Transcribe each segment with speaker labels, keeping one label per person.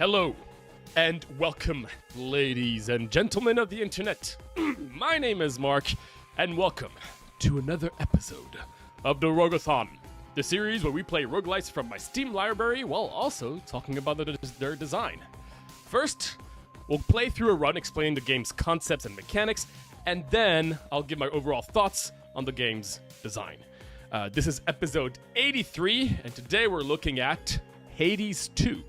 Speaker 1: Hello, and welcome, ladies and gentlemen of the internet. My name is Mark, and welcome to another episode of the Rogue-a-thon, the series where we play roguelikes from my Steam library while also talking about their design. First, we'll play through a run explaining the game's concepts and mechanics, and then I'll give my overall thoughts on the game's design. This is episode 83, and today we're looking at Hades 2.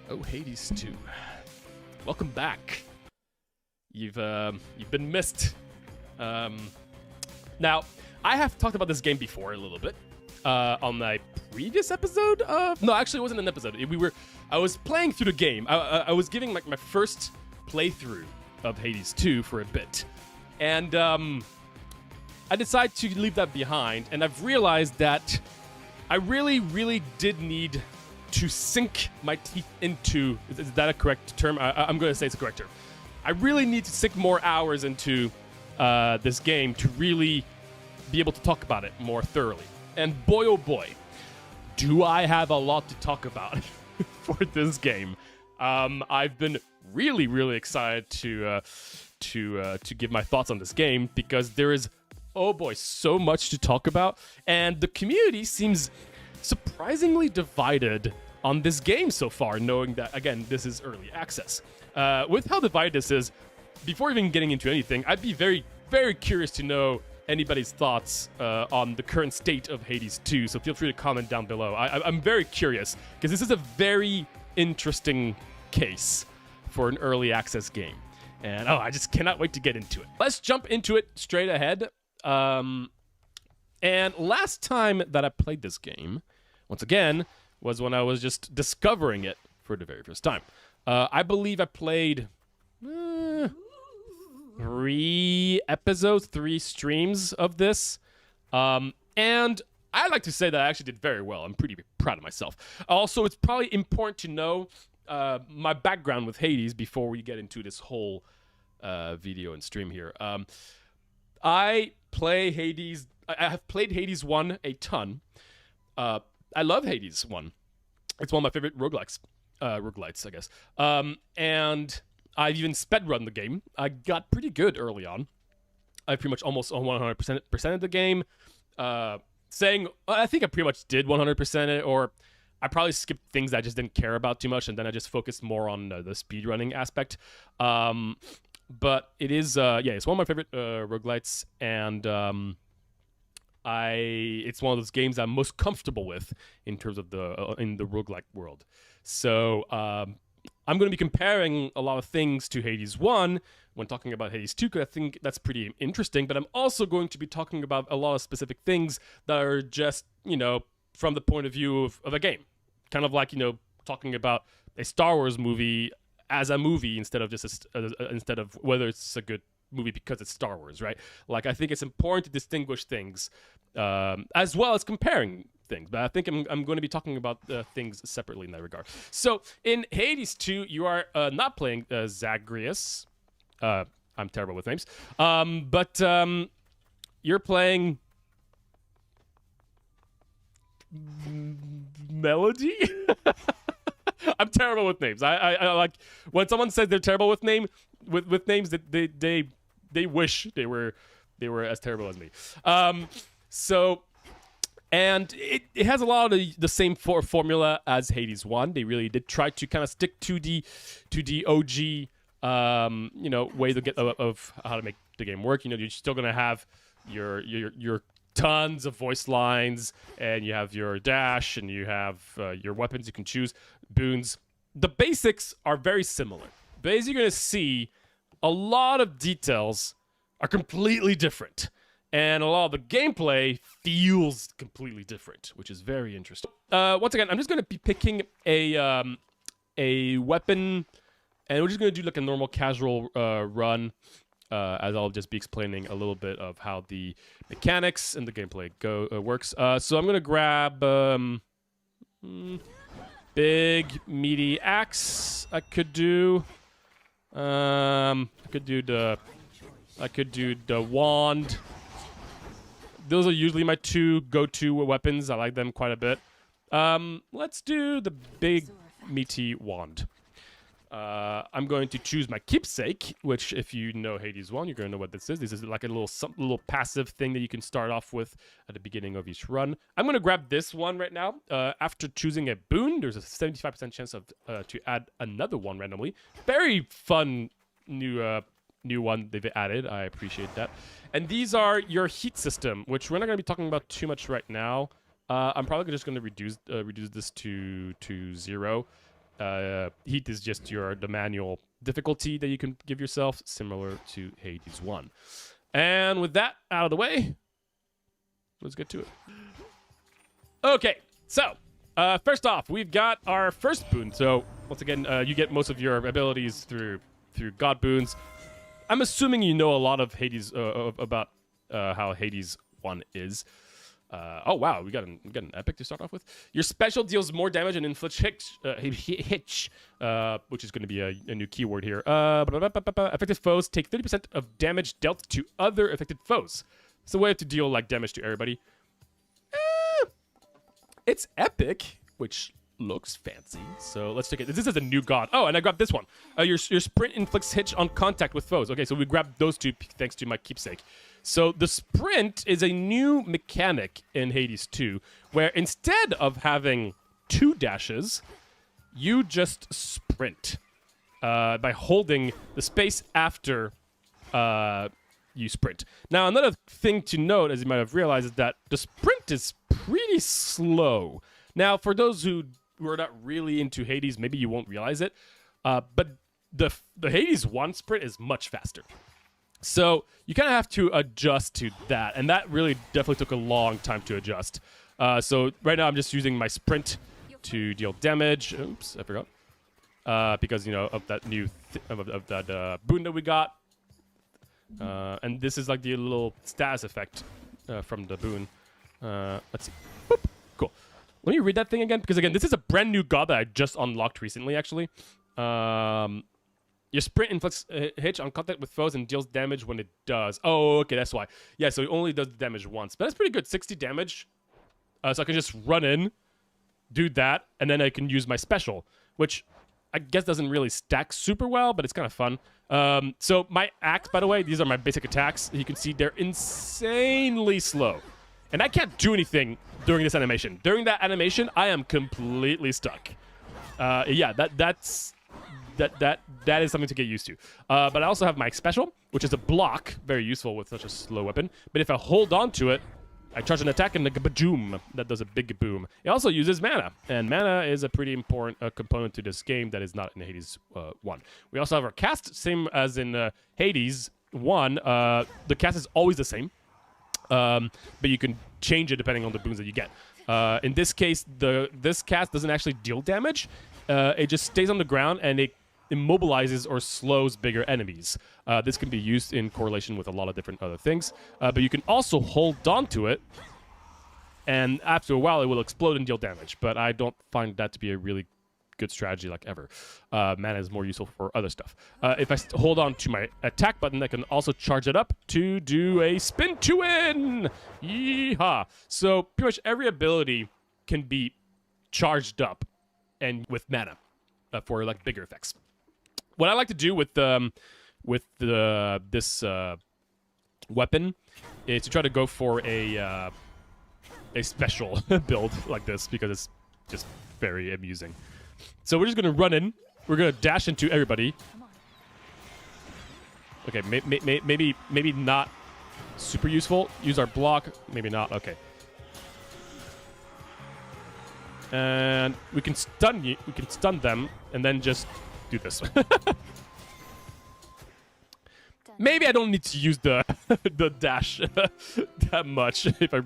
Speaker 1: Oh, Hades 2. Welcome back. You've been missed. Now, I have talked about this game before a little bit on my previous episode of... No, actually, it wasn't an episode. I was playing through the game. I was giving like my first playthrough of Hades 2 for a bit. And I decided to leave that behind, and I've realized that I really did need to sink my teeth into... Is that a correct term? I'm going to say it's a correct term. I really need to sink more hours into this game to really be able to talk about it more thoroughly. And boy, oh boy, do I have a lot to talk about for this game. I've been really excited to give my thoughts on this game because there is, oh boy, so much to talk about. And the community seems surprisingly divided on this game so far, knowing that, again, this is early access. With how divided this is, before even getting into anything, I'd be very curious to know anybody's thoughts on the current state of Hades 2, so feel free to comment down below. I'm very curious, because this is a very interesting case for an early access game. And, I just cannot wait to get into it. Let's jump into it straight ahead. And last time that I played this game, once again, was when I was just discovering it for the very first time. I believe I played 3 episodes, 3 streams of this. And I'd like to say that I actually did very well. I'm pretty proud of myself. Also, it's probably important to know my background with Hades before we get into this whole video and stream here. I have played Hades 1 a ton. I love Hades 1. It's one of my favorite roguelikes, I guess. And I've even speedrun the game. I got pretty good early on. I pretty much almost 100% of the game. I think I pretty much did 100% it, or I probably skipped things that I just didn't care about too much, and then I just focused more on the speedrunning aspect. But it is, it's one of my favorite roguelites, and it's one of those games I'm most comfortable with in terms of in the roguelike world. So I'm going to be comparing a lot of things to Hades 1 when talking about Hades 2, because I think that's pretty interesting. But I'm also going to be talking about a lot of specific things that are just, from the point of view of a game. Kind of like, talking about a Star Wars movie as a movie instead of whether it's a good movie because it's Star Wars, right? Like, I think it's important to distinguish things as well as comparing things, but I think I'm going to be talking about things separately in that regard. So in Hades 2, you are not playing Zagreus. I'm terrible with names, but you're playing Melody. I'm terrible with names. I like when someone says they're terrible with names that they wish they were as terrible as me. And it has a lot of the same formula as Hades 1. They really did try to kind of stick to the OG way to get of how to make the game work. You're still gonna have your tons of voice lines, and you have your dash, and you have your weapons you can choose, boons. The basics are very similar, but as you're gonna see, a lot of details are completely different. And a lot of the gameplay feels completely different, which is very interesting. Once again, I'm just going to be picking a weapon, and we're just going to do like a normal casual run, as I'll just be explaining a little bit of how the mechanics and the gameplay works. So I'm going to grab big meaty axe. I could do the wand. Those are usually my 2 go-to weapons. I like them quite a bit. Let's do the big meaty wand. I'm going to choose my keepsake, which if you know Hades 1, you're going to know what this is. This is like a little passive thing that you can start off with at the beginning of each run. I'm going to grab this one right now. After choosing a boon, there's a 75% chance of to add another one randomly. Very fun new one they've added. I appreciate that. And these are your heat system, which we're not going to be talking about too much right now. I'm probably just going to reduce this to 0. Heat is just the manual difficulty that you can give yourself, similar to Hades 1. And with that out of the way, let's get to it. Okay, so first off, we've got our first boon. So once again, you get most of your abilities through god boons. I'm assuming you know a lot of Hades about how Hades 1 is. Oh wow, we got an epic to start off with. Your special deals more damage and inflicts hitch, which is going to be a new keyword here. Affected foes take 30% of damage dealt to other affected foes. It's a way to deal like damage to everybody. It's epic, which looks fancy. So let's take it. This is a new god. Oh, and I grabbed this one. Your sprint inflicts hitch on contact with foes. Okay, so we grabbed those two thanks to my keepsake. So the sprint is a new mechanic in Hades 2, where instead of having 2 dashes, you just sprint by holding the space after you sprint. Now, another thing to note, as you might have realized, is that the sprint is pretty slow. Now, for those who are not really into Hades, maybe you won't realize it, but the Hades 1 sprint is much faster. So you kind of have to adjust to that, and that really definitely took a long time to adjust. So right now I'm just using my sprint to deal damage. Oops, I forgot. Because, you know, of that new of that boon that we got. And this is like the little status effect from the boon. Let's see. Boop. Cool. Let me read that thing again, because again, this is a brand new god that I just unlocked recently, actually. Your sprint inflicts hitch on contact with foes and deals damage when it does. Oh, okay, that's why. Yeah, so it only does damage once. But that's pretty good, 60 damage. So I can just run in, do that, and then I can use my special, which I guess doesn't really stack super well, but it's kind of fun. So my axe, by the way, these are my basic attacks. You can see they're insanely slow. And I can't do anything during this animation. During that animation, I am completely stuck. Yeah, that is something to get used to. But I also have my special, which is a block, very useful with such a slow weapon. But if I hold on to it, I charge an attack and a bajoom. That does a big boom. It also uses mana, and mana is a pretty important component to this game that is not in Hades 1. We also have our cast, same as in Hades 1. The cast is always the same, but you can change it depending on the boons that you get. In this case, this cast doesn't actually deal damage. It just stays on the ground, and it immobilizes or slows bigger enemies. This can be used in correlation with a lot of different other things, but you can also hold on to it, and after a while it will explode and deal damage, but I don't find that to be a really good strategy like ever. Mana is more useful for other stuff. If I hold on to my attack button, I can also charge it up to do a spin to win! Yeehaw! So pretty much every ability can be charged up and with mana for like bigger effects. What I like to do with this weapon is to try to go for a special build like this, because it's just very amusing. So we're just gonna run in. We're gonna dash into everybody. Okay, maybe not super useful. Use our block. Maybe not. Okay. And we can stun you. We can stun them, and then just do this. Maybe I don't need to use the the dash that much if I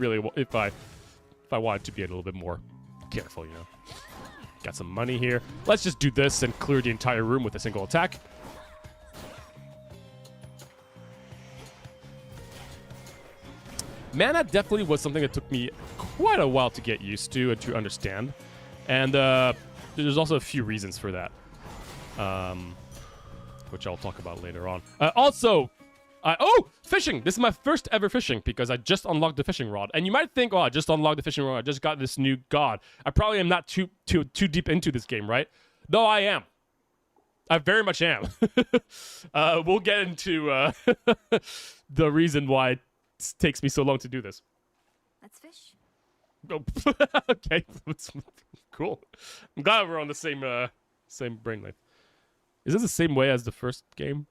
Speaker 1: wanted to be a little bit more careful, you know. Got some money here. Let's just do this and clear the entire room with a single attack. Mana definitely was something that took me quite a while to get used to and to understand. And there's also a few reasons for that, which I'll talk about later on. Oh, fishing! This is my first ever fishing, because I just unlocked the fishing rod. And you might think, oh, I just unlocked the fishing rod. I just got this new god. I probably am not too deep into this game, right? No, I am. I very much am. We'll get into the reason why it takes me so long to do this.
Speaker 2: Let's fish.
Speaker 1: Oh, okay, cool. I'm glad we're on the same brain length. Is this the same way as the first game?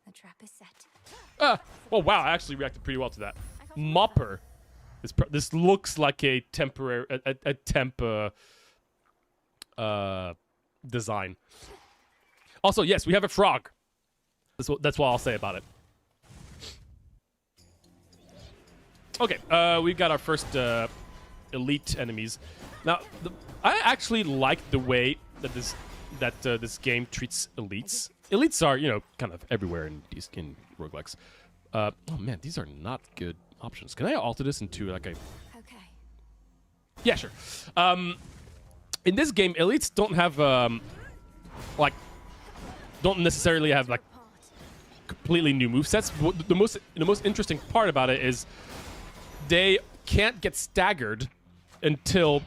Speaker 2: The trap is set.
Speaker 1: Oh wow! I actually reacted pretty well to that. Mopper. This looks like a temporary a temp design. Also, yes, we have a frog. That's what I'll say about it. Okay, we've got our first elite enemies. Now, I actually like the way that this game treats elites. Elites are, you know, kind of everywhere in roguelikes. Oh man, these are not good options. Can I alter this into like a?
Speaker 2: Okay.
Speaker 1: Yeah, sure. In this game, elites don't have don't necessarily have like completely new movesets. The most interesting part about it is they can't get staggered until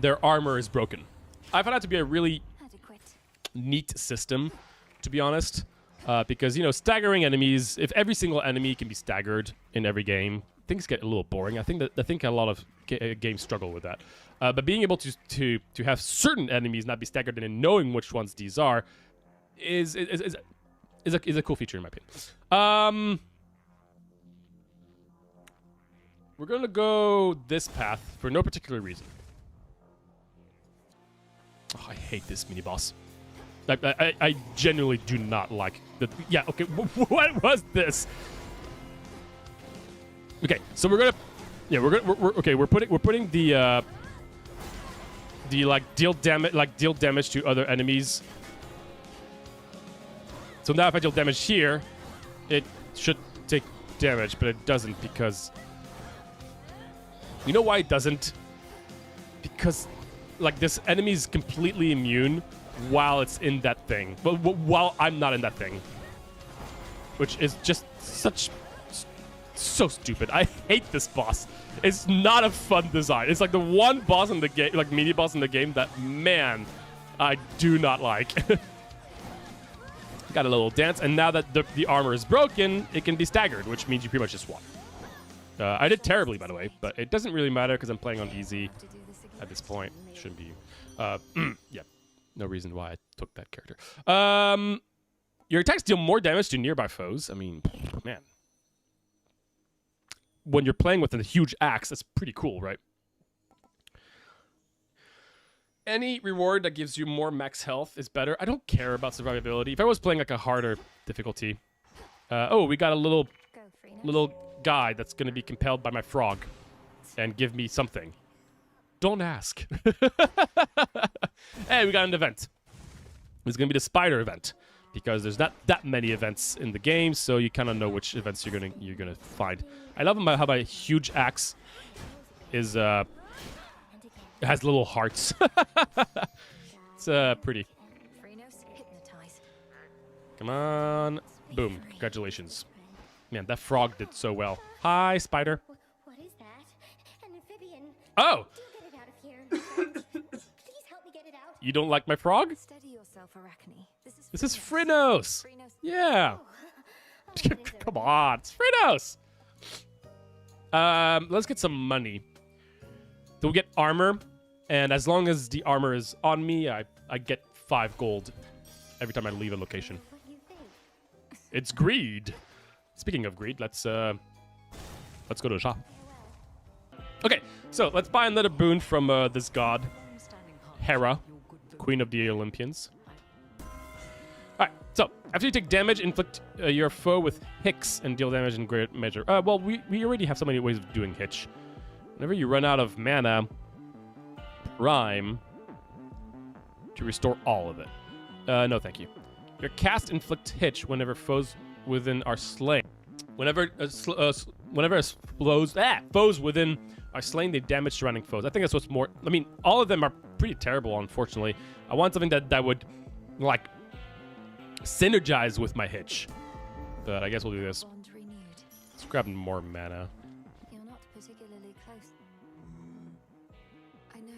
Speaker 1: their armor is broken. I found that to be a really neat system, to be honest, because, you know, staggering enemies, if every single enemy can be staggered in every game, things get a little boring. I think a lot of games struggle with that. But being able to have certain enemies not be staggered and then knowing which ones these are is a cool feature in my opinion. We're gonna go this path for no particular reason. Oh, I hate this mini boss. I genuinely do not like the. Yeah. Okay. What was this? Okay. So we're gonna. Yeah. We're putting the deal damage to other enemies. So now if I deal damage here, it should take damage, but it doesn't because. You know why it doesn't? Because, like, this enemy is completely immune while it's in that thing. But while I'm not in that thing. Which is just so stupid. I hate this boss. It's not a fun design. It's like the one boss in the game, like mini boss in the game that, man, I do not like. Got a little dance, and now that the armor is broken, it can be staggered, which means you pretty much just swap. I did terribly, by the way, but it doesn't really matter because I'm playing on easy at this point. Shouldn't be. Yeah, no reason why I took that character. Your attacks deal more damage to nearby foes. I mean, man. When you're playing with a huge axe, that's pretty cool, right? Any reward that gives you more max health is better. I don't care about survivability. If I was playing like a harder difficulty. Oh, we got a little guy that's going to be compelled by my frog and give me something. Don't ask. Hey, we got an event. It's going to be the spider event because there's not that many events in the game, so you kind of know which events you're gonna find. I love how my huge axe is it has little hearts. It's pretty. Come on. Boom. Congratulations. Man, that frog did so well. Hi, spider.
Speaker 3: What is that? An amphibian.
Speaker 1: Oh!
Speaker 3: Do get it out of here. Please help me get it out.
Speaker 1: You don't like my frog?
Speaker 2: Steady yourself, Arachne.
Speaker 1: This is Phrynos. Yeah. Come on, it's Phrynos. Let's get some money. So we get armor, and as long as the armor is on me, I get 5 gold every time I leave a location.
Speaker 3: What do you think?
Speaker 1: It's greed. Speaking of greed, let's go to the shop. Okay, so let's buy another boon from this god, Hera, Queen of the Olympians. Alright, so after you take damage, inflict your foe with Hicks and deal damage in great measure. Well, we already have so many ways of doing Hitch. Whenever you run out of mana, Prime to restore all of it. No, thank you. Your cast inflict Hitch whenever foes within are slain. Whenever foes within are slain, they damage surrounding foes. I think that's what's more. I mean, all of them are pretty terrible, unfortunately. I want something that would, like, synergize with my Hitch. But I guess we'll do this. Let's grab more mana.
Speaker 2: You're not particularly close. I know.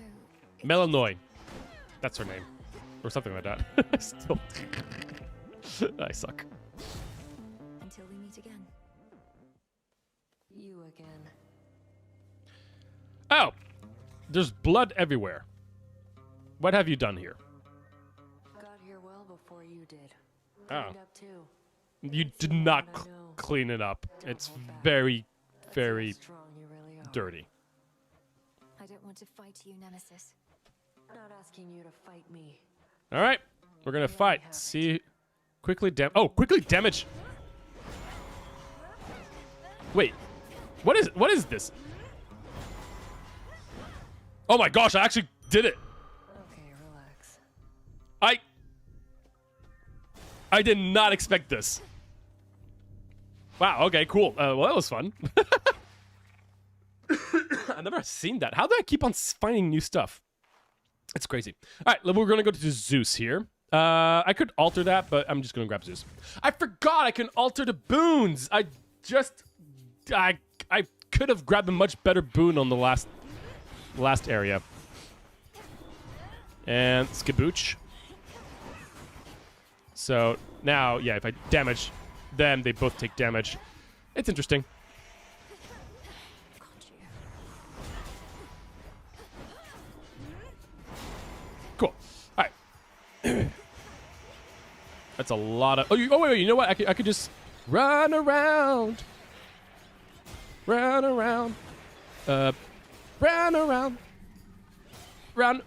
Speaker 1: Melanoid. That's her name. Or something like that. Still. I suck.
Speaker 2: Until we meet again.
Speaker 4: You again.
Speaker 1: Oh! There's blood everywhere. What have you done here?
Speaker 4: Got here well before you did.
Speaker 1: Oh.
Speaker 4: Cleaned up too.
Speaker 1: You did not clean it up. It's very, very
Speaker 4: Strong you really are.
Speaker 1: dirty.
Speaker 2: I don't want to fight you, Nemesis.
Speaker 4: Not asking you to fight me.
Speaker 1: All right, we're gonna fight. See, quickly quickly damage. Wait, what is this? Oh my gosh, I actually did it.
Speaker 4: Okay, relax.
Speaker 1: I did not expect this. Wow. Okay. Cool. Well, that was fun. I've never seen that. How do I keep on finding new stuff? It's crazy. All right, we're gonna go to Zeus here. I could alter that, but I'm just gonna grab Zeus. I forgot I can alter the boons. I could have grabbed a much better boon on the last area. And skabooch. So now, yeah, if I damage them, they both take damage. It's interesting.
Speaker 2: Got you.
Speaker 1: Cool. All right. That's a lot of. Oh, wait. You know what? I could just run around. Run around. Run around. Run.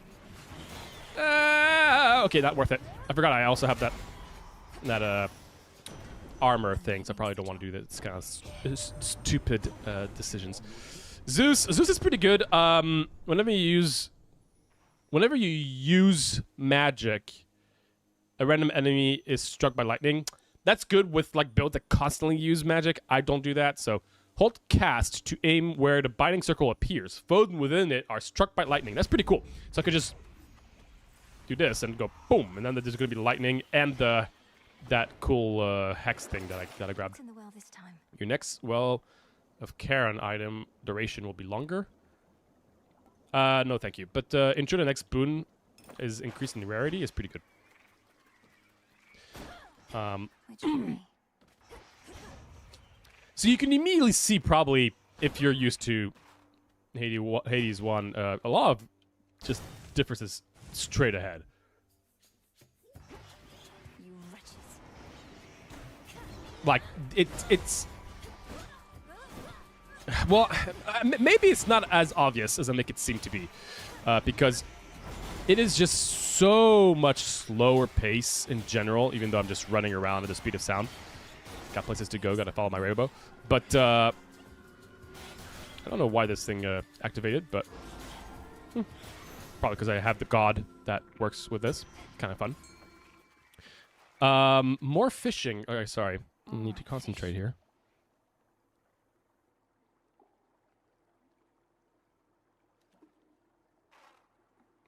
Speaker 1: Okay, not worth it. I forgot I also have that armor thing, so I probably don't want to do that. It's kind of stupid decisions. Zeus is pretty good. Whenever you use magic, a random enemy is struck by lightning. That's good with like builds that constantly use magic. I don't do that, so hold cast to aim where the binding circle appears. Foes within it are struck by lightning. That's pretty cool. So I could just do this and go boom, and then there's going to be lightning and that cool hex thing that I grabbed.
Speaker 2: What's in the well this time?
Speaker 1: Your next well of Karen item duration will be longer. No, thank you. But ensure the next boon is increasing rarity is pretty good.
Speaker 2: Which way?
Speaker 1: So you can immediately see probably if you're used to Hades 1, a lot of just differences straight ahead.
Speaker 2: You wretches.
Speaker 1: Like it's well, maybe it's not as obvious as I make it seem to be, because it is just so much slower pace in general. Even though I'm just running around at the speed of sound, got places to go, got to follow my rainbow. But I don't know why this thing activated, but probably because I have the god that works with this. Kind of fun. More fishing. Okay, sorry. I need to concentrate here.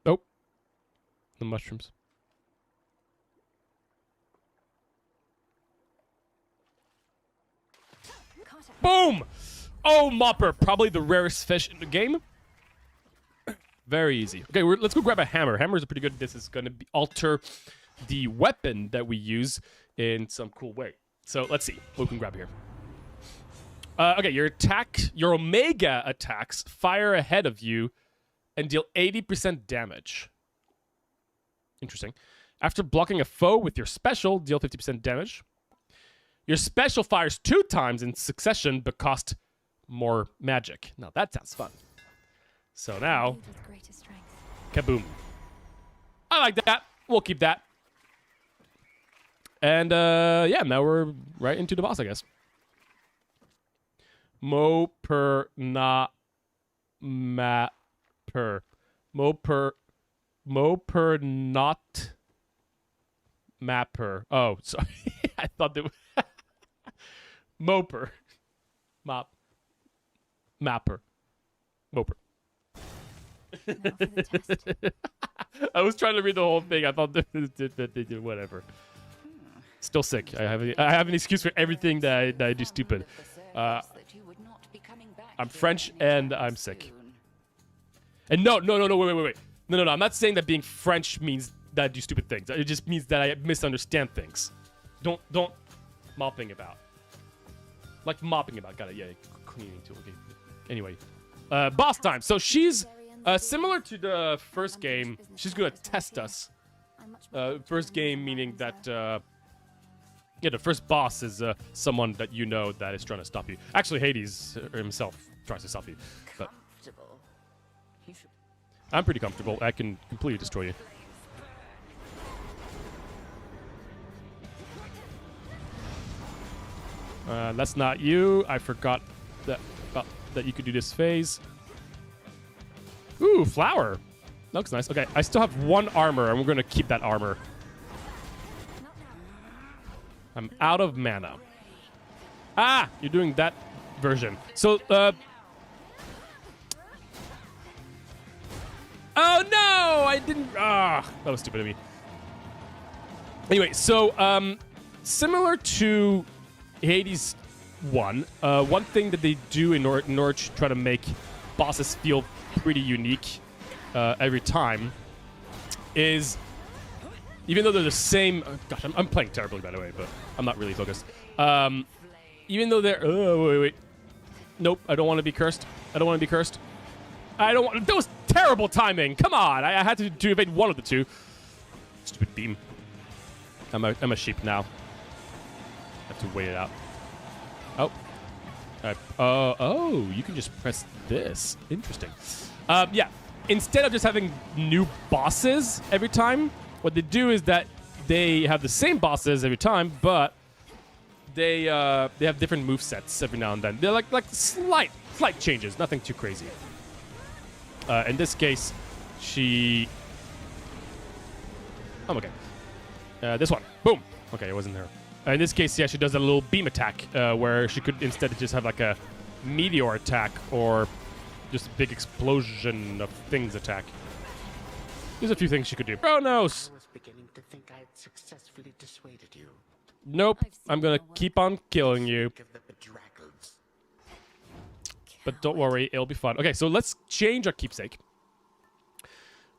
Speaker 1: Oh. The mushrooms. Boom! Oh, Mopper. Probably the rarest fish in the game. Very easy. Okay, let's go grab a hammer. Hammers are pretty good. This is going to alter the weapon that we use in some cool way. So let's see what we can grab here. Okay, your Omega attacks fire ahead of you and deal 80% damage. Interesting. After blocking a foe with your special, deal 50% damage. Your special fires 2 times in succession but cost more magic. Now that sounds fun. So now,
Speaker 2: With greater strength.
Speaker 1: kaboom. I like that. We'll keep that. And yeah, now we're right into the boss, I guess. Moper not mapper. Moper not mapper. Oh, sorry. I thought that was Moper. Mapper. Moper.
Speaker 2: Now for the test.
Speaker 1: I was trying to read the whole thing. I thought whatever. Still sick. I have an excuse for everything that I do stupid. I'm French and I'm sick. And no, wait. No. I'm not saying that being French means that I do stupid things. It just means that I misunderstand things. Don't mopping about. Like mopping about. Got it. Yeah. Cleaning too. Okay. Anyway, boss time. So she's similar to the first game. She's gonna test us. First game meaning that yeah, the first boss is someone that you know that is trying to stop you. Actually, Hades himself tries to stop you. But I'm pretty comfortable. I can completely destroy you. That's not you. I forgot that you could do this phase. Ooh, flower. Looks nice. Okay, I still have 1 armor, and we're gonna keep that armor. I'm out of mana. Ah, you're doing that version. So, oh no, I didn't. Ah, that was stupid of me. Anyway, so similar to Hades 1, one thing that they do in order to try to make bosses feel pretty unique every time is, even though they're the same. Gosh, I'm playing terribly, by the way, but I'm not really focused. Even though they're. Oh, wait. Nope, I don't want to be cursed. I don't want to be cursed. I don't want. That was terrible timing. Come on, I had to evade one of the two. Stupid beam. I'm a sheep now. I have to wait it out. Oh. Oh, you can just press this. Interesting. Yeah. Instead of just having new bosses every time, what they do is that they have the same bosses every time, but they have different movesets every now and then. They're like slight changes, nothing too crazy. In this case, she. Oh, okay. This one. Boom. Okay, it wasn't her. In this case, yeah, she does a little beam attack where she could instead just have like a meteor attack or just a big explosion of things attack. There's a few things she could do. Chronos!
Speaker 5: I was beginning to think I had successfully dissuaded you.
Speaker 1: Nope. I'm gonna keep on killing you.
Speaker 5: Think of the bedraggled.
Speaker 1: But don't worry, it'll be fun. Okay, so let's change our keepsake.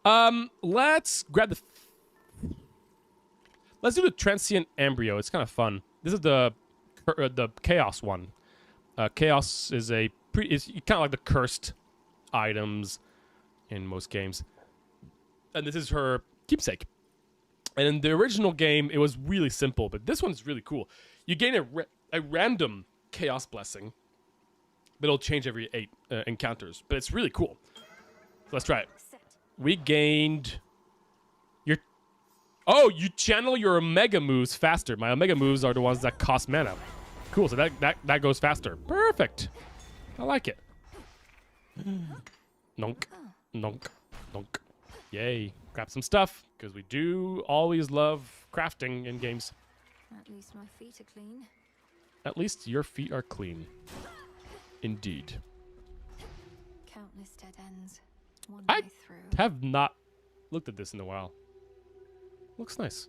Speaker 1: Let's grab the... Let's do the transient embryo. It's kind of fun. This is the chaos one. Chaos is is kind of like the cursed items in most games. And this is her keepsake. And in the original game, it was really simple, but this one's really cool. You gain a random chaos blessing, but it'll change every 8 encounters. But it's really cool. So let's try it. We gained your... Oh, you channel your Omega moves faster. My Omega moves are the ones that cost mana. Cool, so that goes faster. Perfect. I like it. Nonk. Nonk. Nonk. Yay. Grab some stuff, because we do always love crafting in games.
Speaker 2: At least my feet are clean.
Speaker 1: At least your feet are clean. Indeed.
Speaker 2: Countless dead ends. One
Speaker 1: I
Speaker 2: way through.
Speaker 1: have not looked at this in a while. Looks nice.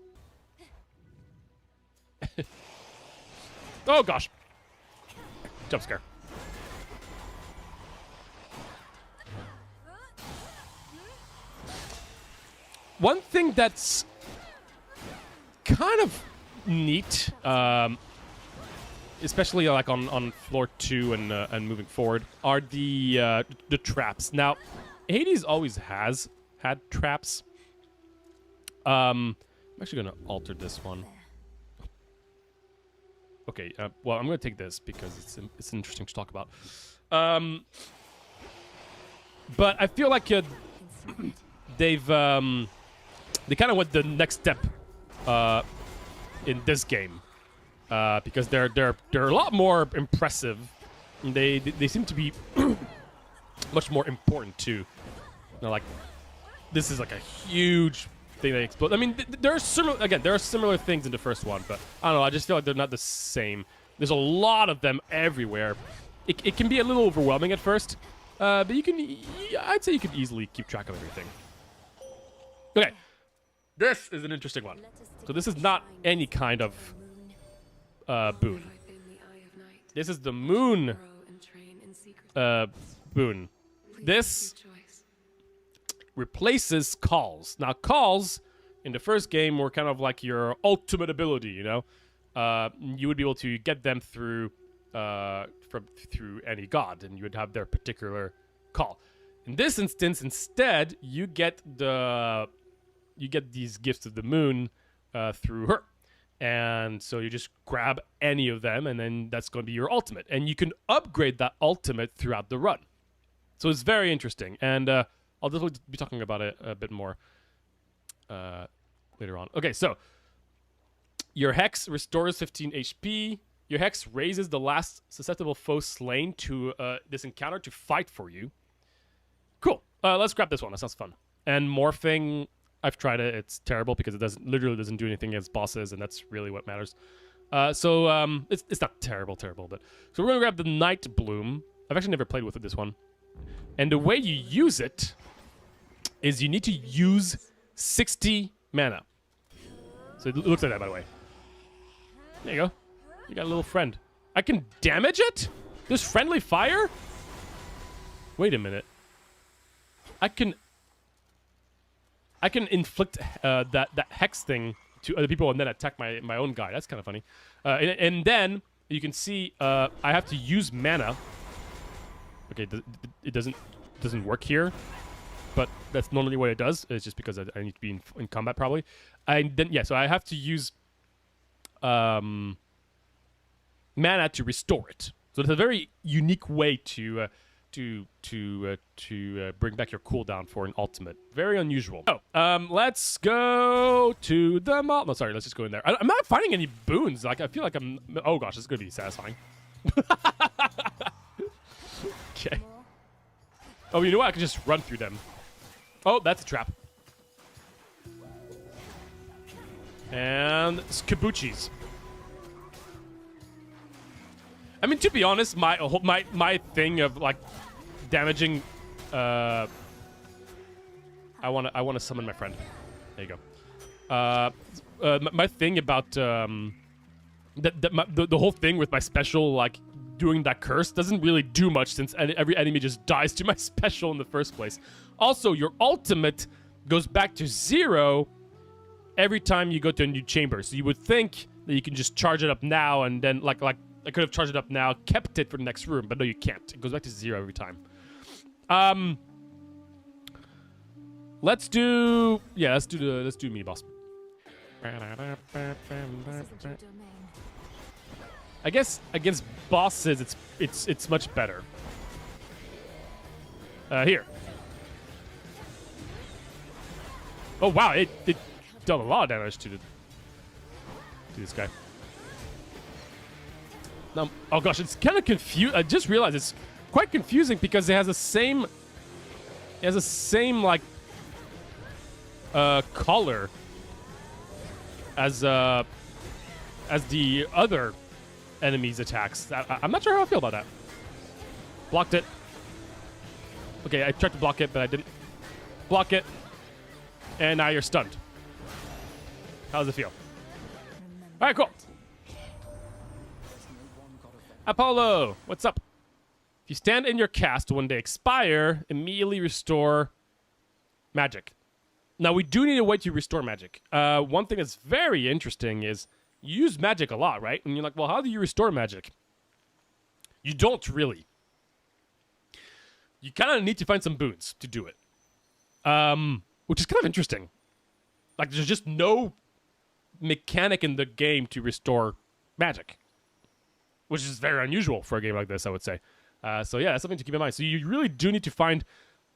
Speaker 1: Oh gosh. Jump scare. One thing that's kind of neat, especially like on floor 2 and moving forward, are the traps. Now, Hades always has had traps. I'm actually gonna alter this one. Okay, well, I'm gonna take this because it's interesting to talk about. But I feel like they kind of went the next step in this game because they're a lot more impressive. They seem to be much more important too. You know, like this is like a huge thing that explodes. I mean, there are similar things in the first one, but I don't know. I just feel like they're not the same. There's a lot of them everywhere. It can be a little overwhelming at first, but I'd say you could easily keep track of everything. Okay, this is an interesting one. So this is not any kind of boon. This is the moon boon. This replaces calls. Now, calls in the first game were kind of like your ultimate ability, you know? You would be able to get them through through any god, and you would have their particular call. In this instance, instead, you get these gifts of the moon through her. And so you just grab any of them, and then that's going to be your ultimate. And you can upgrade that ultimate throughout the run. So it's very interesting. And I'll definitely be talking about it a bit more later on. Okay, so your Hex restores 15 HP. Your Hex raises the last susceptible foe slain to this encounter to fight for you. Cool. Let's grab this one. That sounds fun. And morphing... I've tried it. It's terrible because it literally doesn't do anything against bosses, and that's really what matters. So it's not terrible, but so we're gonna grab the Night Bloom. I've actually never played with it, this one. And the way you use it is you need to use 60 mana. So it looks like that, by the way. There you go. You got a little friend. I can damage it? There's friendly fire? Wait a minute. I can inflict that hex thing to other people and then attack my own guy. That's kind of funny. And then you can see I have to use mana. Okay, it doesn't work here, but that's normally what it does. It's just because I need to be in combat probably. And then yeah, so I have to use mana to restore it. So it's a very unique way to bring back your cooldown for an ultimate. Very unusual. Oh, let's go to the mall. No, sorry, let's just go in there. I'm not finding any boons. Like, I feel like I'm... Oh, gosh, this is going to be satisfying. Okay. Oh, you know what? I can just run through them. Oh, that's a trap. And Skabuchis. I mean, to be honest, my thing of like damaging. I wanna summon my friend. There you go. My thing about the whole thing with my special, like doing that curse, doesn't really do much since every enemy just dies to my special in the first place. Also, your ultimate goes back to 0 every time you go to a new chamber. So you would think that you can just charge it up now and then like. I could have charged it up now, kept it for the next room, but no, you can't. It goes back to 0 every time. Let's do mini boss. I guess against bosses, it's much better. Here. Oh wow, it done a lot of damage to this guy. Oh gosh, it's kind of confused. I just realized it's quite confusing because it has the same like color as the other enemies' attacks. I'm not sure how I feel about that. Blocked it. Okay, I tried to block it, but I didn't. Block it. And now you're stunned. How does it feel? All right, cool. Apollo, what's up? If you stand in your cast when they expire, immediately restore magic. Now, we do need a way to restore magic. One thing that's very interesting is you use magic a lot, right? And you're like, well, how do you restore magic? You don't really. You kind of need to find some boons to do it. Which is kind of interesting. Like, there's just no mechanic in the game to restore magic. Which is very unusual for a game like this, I would say. So yeah, that's something to keep in mind. So you really do need to find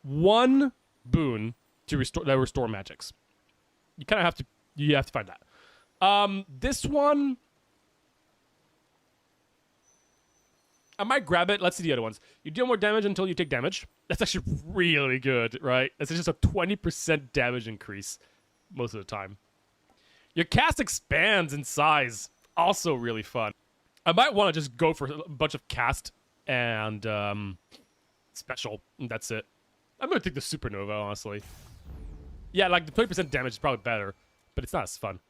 Speaker 1: one boon to restore magics. You kind of have to find that. This one, I might grab it. Let's see the other ones. You deal more damage until you take damage. That's actually really good, right? That's just a 20% damage increase most of the time. Your cast expands in size. Also really fun. I might want to just go for a bunch of cast and special. And that's it. I'm going to take the supernova, honestly. Yeah, like the 20% damage is probably better, but it's not as fun.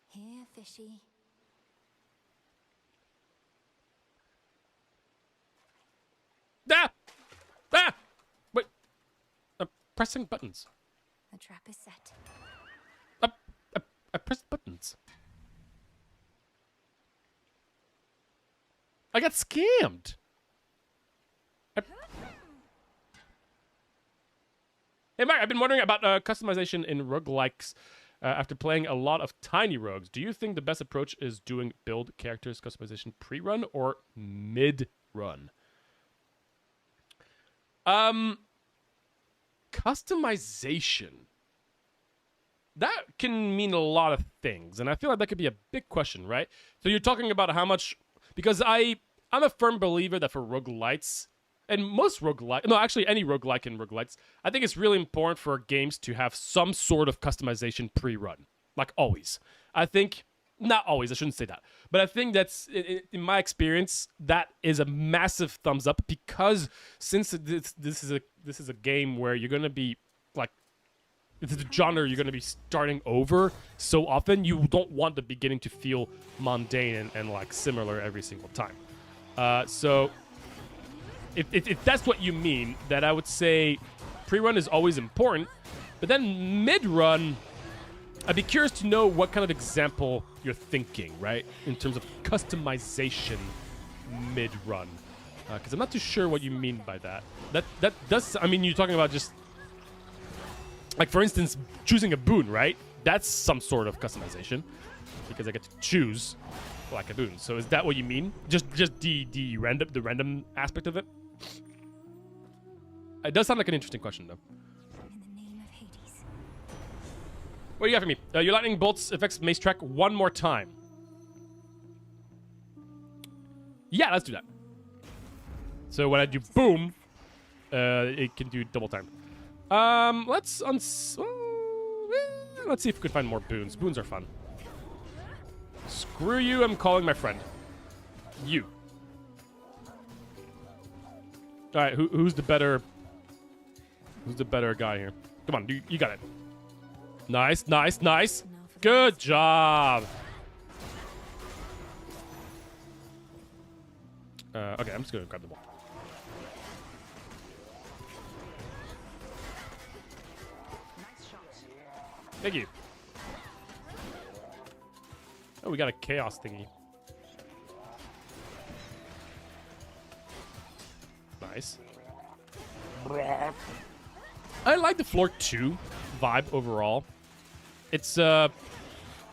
Speaker 2: Here, fishy.
Speaker 1: Ah! Ah! Wait. pressing buttons.
Speaker 2: The trap is set.
Speaker 1: I pressed buttons. I got scammed. Hey, Mark, I've been wondering about customization in roguelikes after playing a lot of tiny rogues. Do you think the best approach is doing build characters customization pre-run or mid-run? Customization. That can mean a lot of things, and I feel like that could be a big question, right? So you're talking about how much... Because I'm a firm believer that for roguelites, and most roguelike... No, actually any roguelike and roguelites, I think it's really important for games to have some sort of customization pre-run. Like, always. I think... Not always, I shouldn't say that. But I think that's, in my experience, that is a massive thumbs up, because since this is a game where you're going to be, like... It's a genre you're going to be starting over so often, you don't want the beginning to feel mundane and like similar every single time. So if that's what you mean, then I would say pre-run is always important. But then mid-run, I'd be curious to know what kind of example you're thinking, right? In terms of customization mid-run. Because I'm not too sure what you mean by that. That does, I mean, you're talking about just... Like, for instance, choosing a boon, right? That's some sort of customization, because I get to choose like a boon. So is that what you mean? Just the random aspect of it? It does sound like an interesting question, though.
Speaker 2: In the name of Hades.
Speaker 1: What do you got for me? Your lightning bolts affects mace track one more time. Yeah, let's do that. So when I do boom, it can do double time. Let's see if we can find more boons. Boons are fun. Screw you, I'm calling my friend. You. Alright, who's the better... Who's the better guy here? Come on, you got it. Nice, nice, nice. Good job. Okay, I'm just gonna grab the ball. Thank you. Oh, we got a chaos thingy. Nice. I like the floor 2 vibe overall. It's kind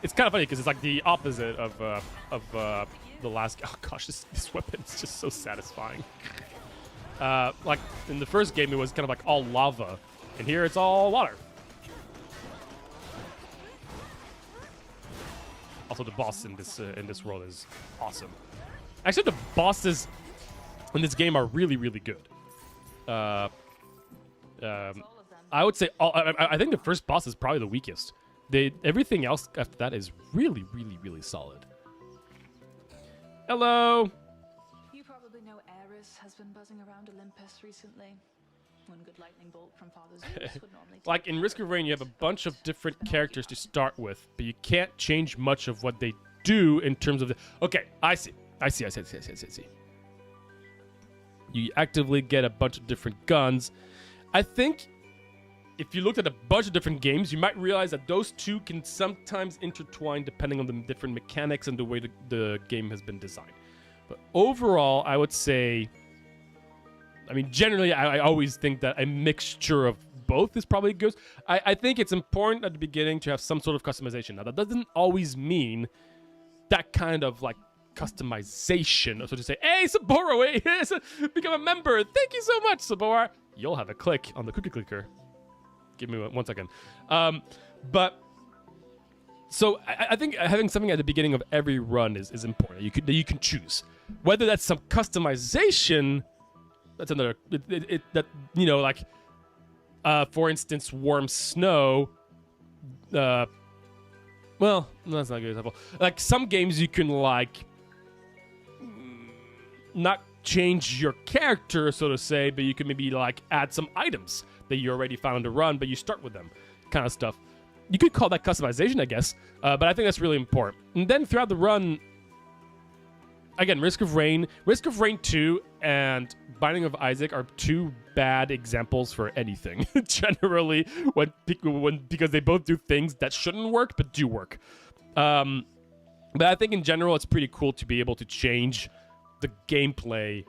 Speaker 1: of funny because it's like the opposite of the last. Oh gosh, this weapon is just so satisfying. Like in the first game, it was kind of like all lava, and here it's all water. Also, the boss in this world is awesome. Actually, the bosses in this game are really, really good. I would say I think the first boss is probably the weakest. Everything else after that is really, really, really solid. Hello.
Speaker 6: You probably know Ares has been buzzing around Olympus recently. One good lightning bolt from Father Zeus would normally take
Speaker 1: Like in Risk of Rain, you have a bunch of different characters to start with, but you can't change much of what they do in terms of the... Okay, I see. You actively get a bunch of different guns. I think if you looked at a bunch of different games, you might realize that those two can sometimes intertwine depending on the different mechanics and the way the game has been designed. But overall, I would say... I mean, generally, I always think that a mixture of both is probably good. I think it's important at the beginning to have some sort of customization. Now, that doesn't always mean that kind of, like, customization. So to say, hey, Sabora, become a member. Thank you so much, Sabora. You'll have a click on the cookie clicker. Give me one second. But... So I think having something at the beginning of every run is important. That you can choose. Whether that's some customization... That's another... That, you know, like... for instance, Warm Snow... well, no, that's not a good example. Like, some games you can, like... Not change your character, so to say, but you can maybe, like, add some items that you already found to run, but you start with them. Kind of stuff. You could call that customization, I guess. But I think that's really important. And then throughout the run... again, Risk of Rain 2 and Binding of Isaac are two bad examples for anything. Generally, because they both do things that shouldn't work but do work. But I think in general, it's pretty cool to be able to change the gameplay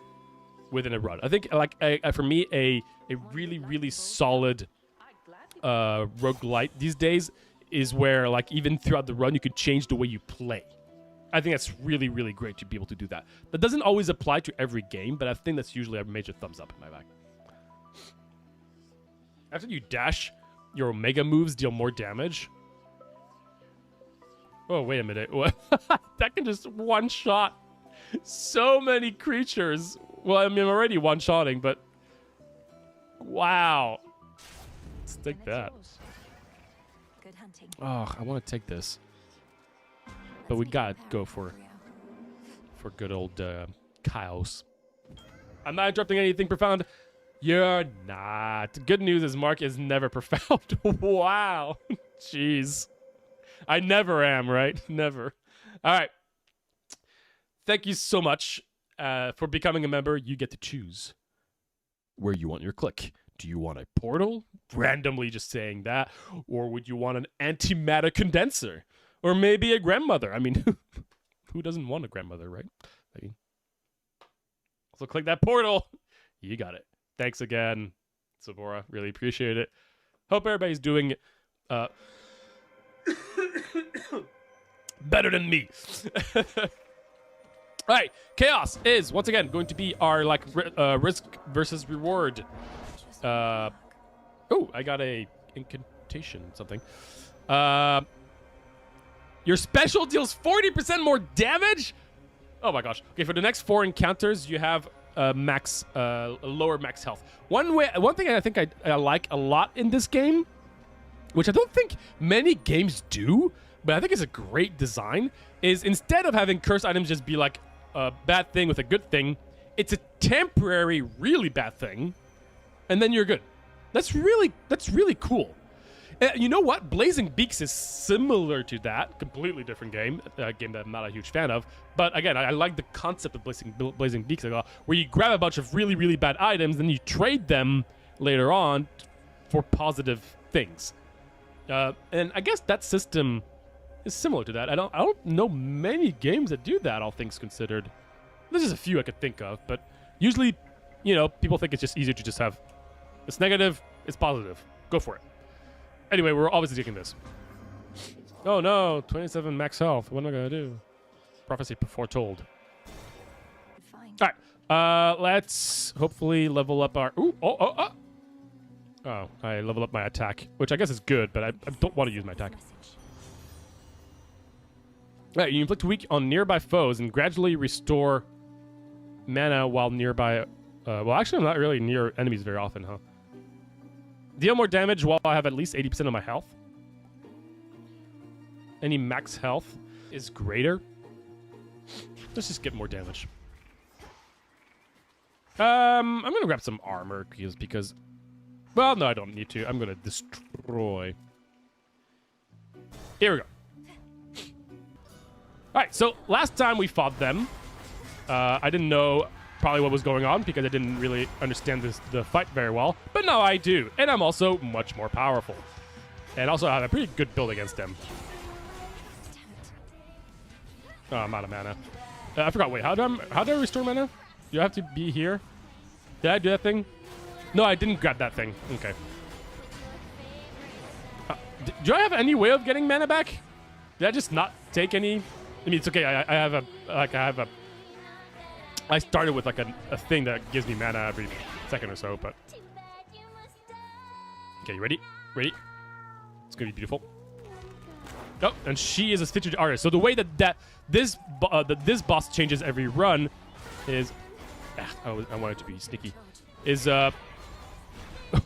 Speaker 1: within a run. I think, like, for me, a really, really solid roguelite these days is where, like, even throughout the run, you could change the way you play. I think that's really, really great to be able to do that. That doesn't always apply to every game, but I think that's usually a major thumbs up in my back. After you dash, your Omega moves deal more damage. Oh, wait a minute. That can just one-shot so many creatures. Well, I mean, I'm already one-shotting, but... Wow. Let's take that.
Speaker 2: Good hunting.
Speaker 1: Oh, I want to take this. But we gotta go for good old Chaos. I'm not interrupting anything profound. You're not. Good news is Mark is never profound. Wow. Jeez. I never am, right? Never. All right. Thank you so much for becoming a member. You get to choose where you want your click. Do you want a portal? Randomly just saying that. Or would you want an antimatter condenser? Or maybe a grandmother. I mean, who doesn't want a grandmother, right? I mean, so click that portal. You got it. Thanks again, Sabora. Really appreciate it. Hope everybody's doing better than me. All right, Chaos is once again going to be our risk versus reward. Oh, I got a incantation something. Your special deals 40% more damage. Oh my gosh. Okay, for the next 4 encounters, you have lower max health. One thing I think I like a lot in this game, which I don't think many games do, but I think it's a great design, is instead of having curse items just be like a bad thing with a good thing, it's a temporary, really bad thing, and then you're good. That's really cool. You know what? Blazing Beaks is similar to that. Completely different game. A game that I'm not a huge fan of. But again, I like the concept of Blazing Beaks, where you grab a bunch of really, really bad items, then you trade them later on for positive things. And I guess that system is similar to that. I don't know many games that do that, all things considered. There's just a few I could think of, but usually, people think it's just easier to just have it's negative, it's positive. Go for it. Anyway, we're obviously taking this. Oh no, 27 max health. What am I gonna do? Prophecy foretold.
Speaker 2: Fine.
Speaker 1: All right, let's hopefully level up our. Oh, I level up my attack, which I guess is good, but I don't want to use my attack. All right, you inflict weak on nearby foes and gradually restore mana while nearby. Well, actually, I'm not really near enemies very often, huh? Deal more damage while I have at least 80% of my health. Any max health is greater. Let's just get more damage. I'm gonna grab some armor because well, no, I don't need to. I'm gonna destroy. Here we go. All right, so last time we fought them, I didn't know probably what was going on because I didn't really understand the fight very well. But now I do, and I'm also much more powerful. And also I have a pretty good build against them. Oh, I'm out of mana. I forgot, wait, how do I restore mana? Do I have to be here? Did I do that thing? No, I didn't grab that thing. Okay. Do I have any way of getting mana back? Did I just not take any? I mean, it's okay. I started with like a thing that gives me mana every second or so, but. Okay, you ready? Ready? It's gonna be beautiful. Oh, and she is a featured artist. So the way that this boss changes every run is, I want it to be sneaky. Is oh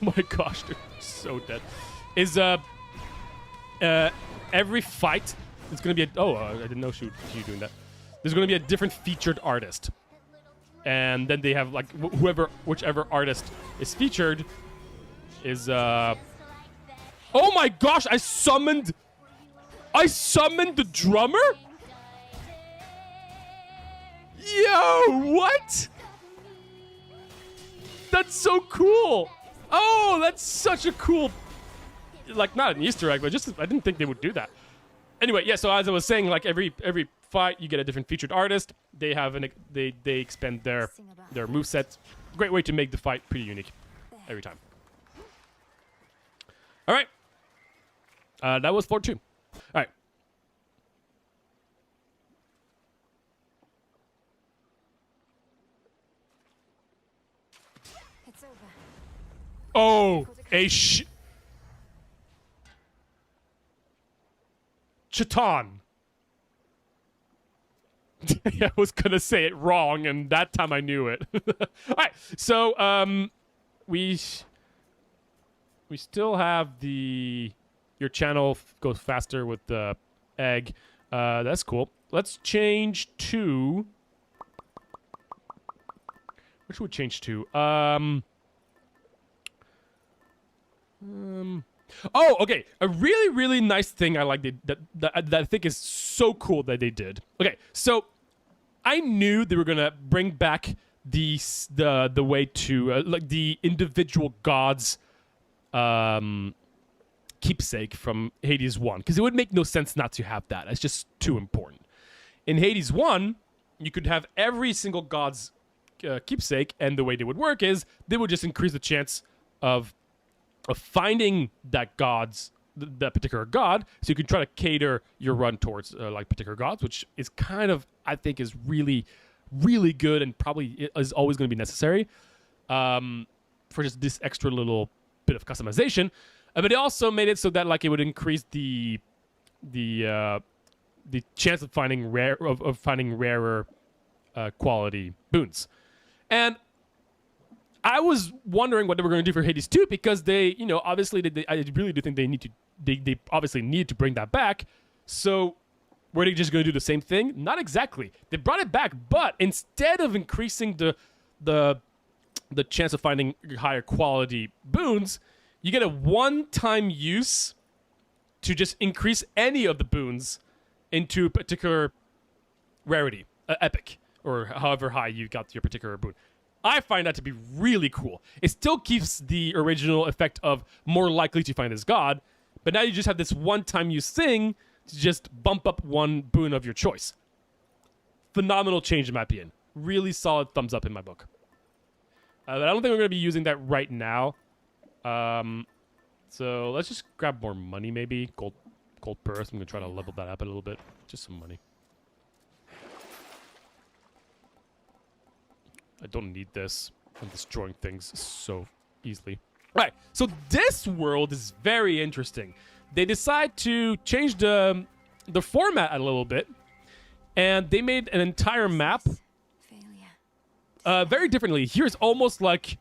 Speaker 1: my gosh, they're so dead. Is every fight it's gonna be I didn't know she was doing that. There's gonna be a different featured artist. And then they have like whichever artist is featured is oh my gosh, I summoned the drummer? Yo, what? That's so cool. Oh, that's such a cool, like, not an Easter egg, but just I didn't think they would do that. Anyway, yeah. So as I was saying, like every fight, you get a different featured artist. They have they expand their moveset. Great way to make the fight pretty unique every time. All right. That was floor 2. All right.
Speaker 2: It's over.
Speaker 1: Oh, Chaton. I was gonna say it wrong, and that time I knew it. All right, so we still have your channel goes faster with the egg. That's cool. Let's change to. What should we change to? Oh, okay. A really, really nice thing I like that I think is so cool that they did. Okay, so I knew they were gonna bring back the way to like the individual gods keepsake from Hades 1, because it would make no sense not to have that. It's just too important. In Hades 1, you could have every single god's keepsake, and the way they would work is they would just increase the chance of finding that particular god, so you can try to cater your run towards like particular gods, which is kind of, I think, is really, really good and probably is always going to be necessary for just this extra little bit of customization. But they also made it so that like it would increase the chance of finding rarer quality boons. And I was wondering what they were going to do for Hades 2, because they, obviously, I really do think they obviously need to bring that back. So were they just going to do the same thing? Not exactly. They brought it back, but instead of increasing the chance of finding higher quality boons, you get a one-time use to just increase any of the boons into a particular rarity, epic, or however high you got your particular boon. I find that to be really cool. It still keeps the original effect of more likely to find this god, but now you just have this one-time use thing to just bump up one boon of your choice. Phenomenal change in my opinion. Really solid thumbs up in my book. But I don't think we're going to be using that right now. So let's just grab more money maybe. Gold purse. I'm going to try to level that up a little bit. Just some money. I don't need this. I'm destroying things so easily. All right, so this world is very interesting. They decide to change the format a little bit, and they made an entire map very differently. Here's almost like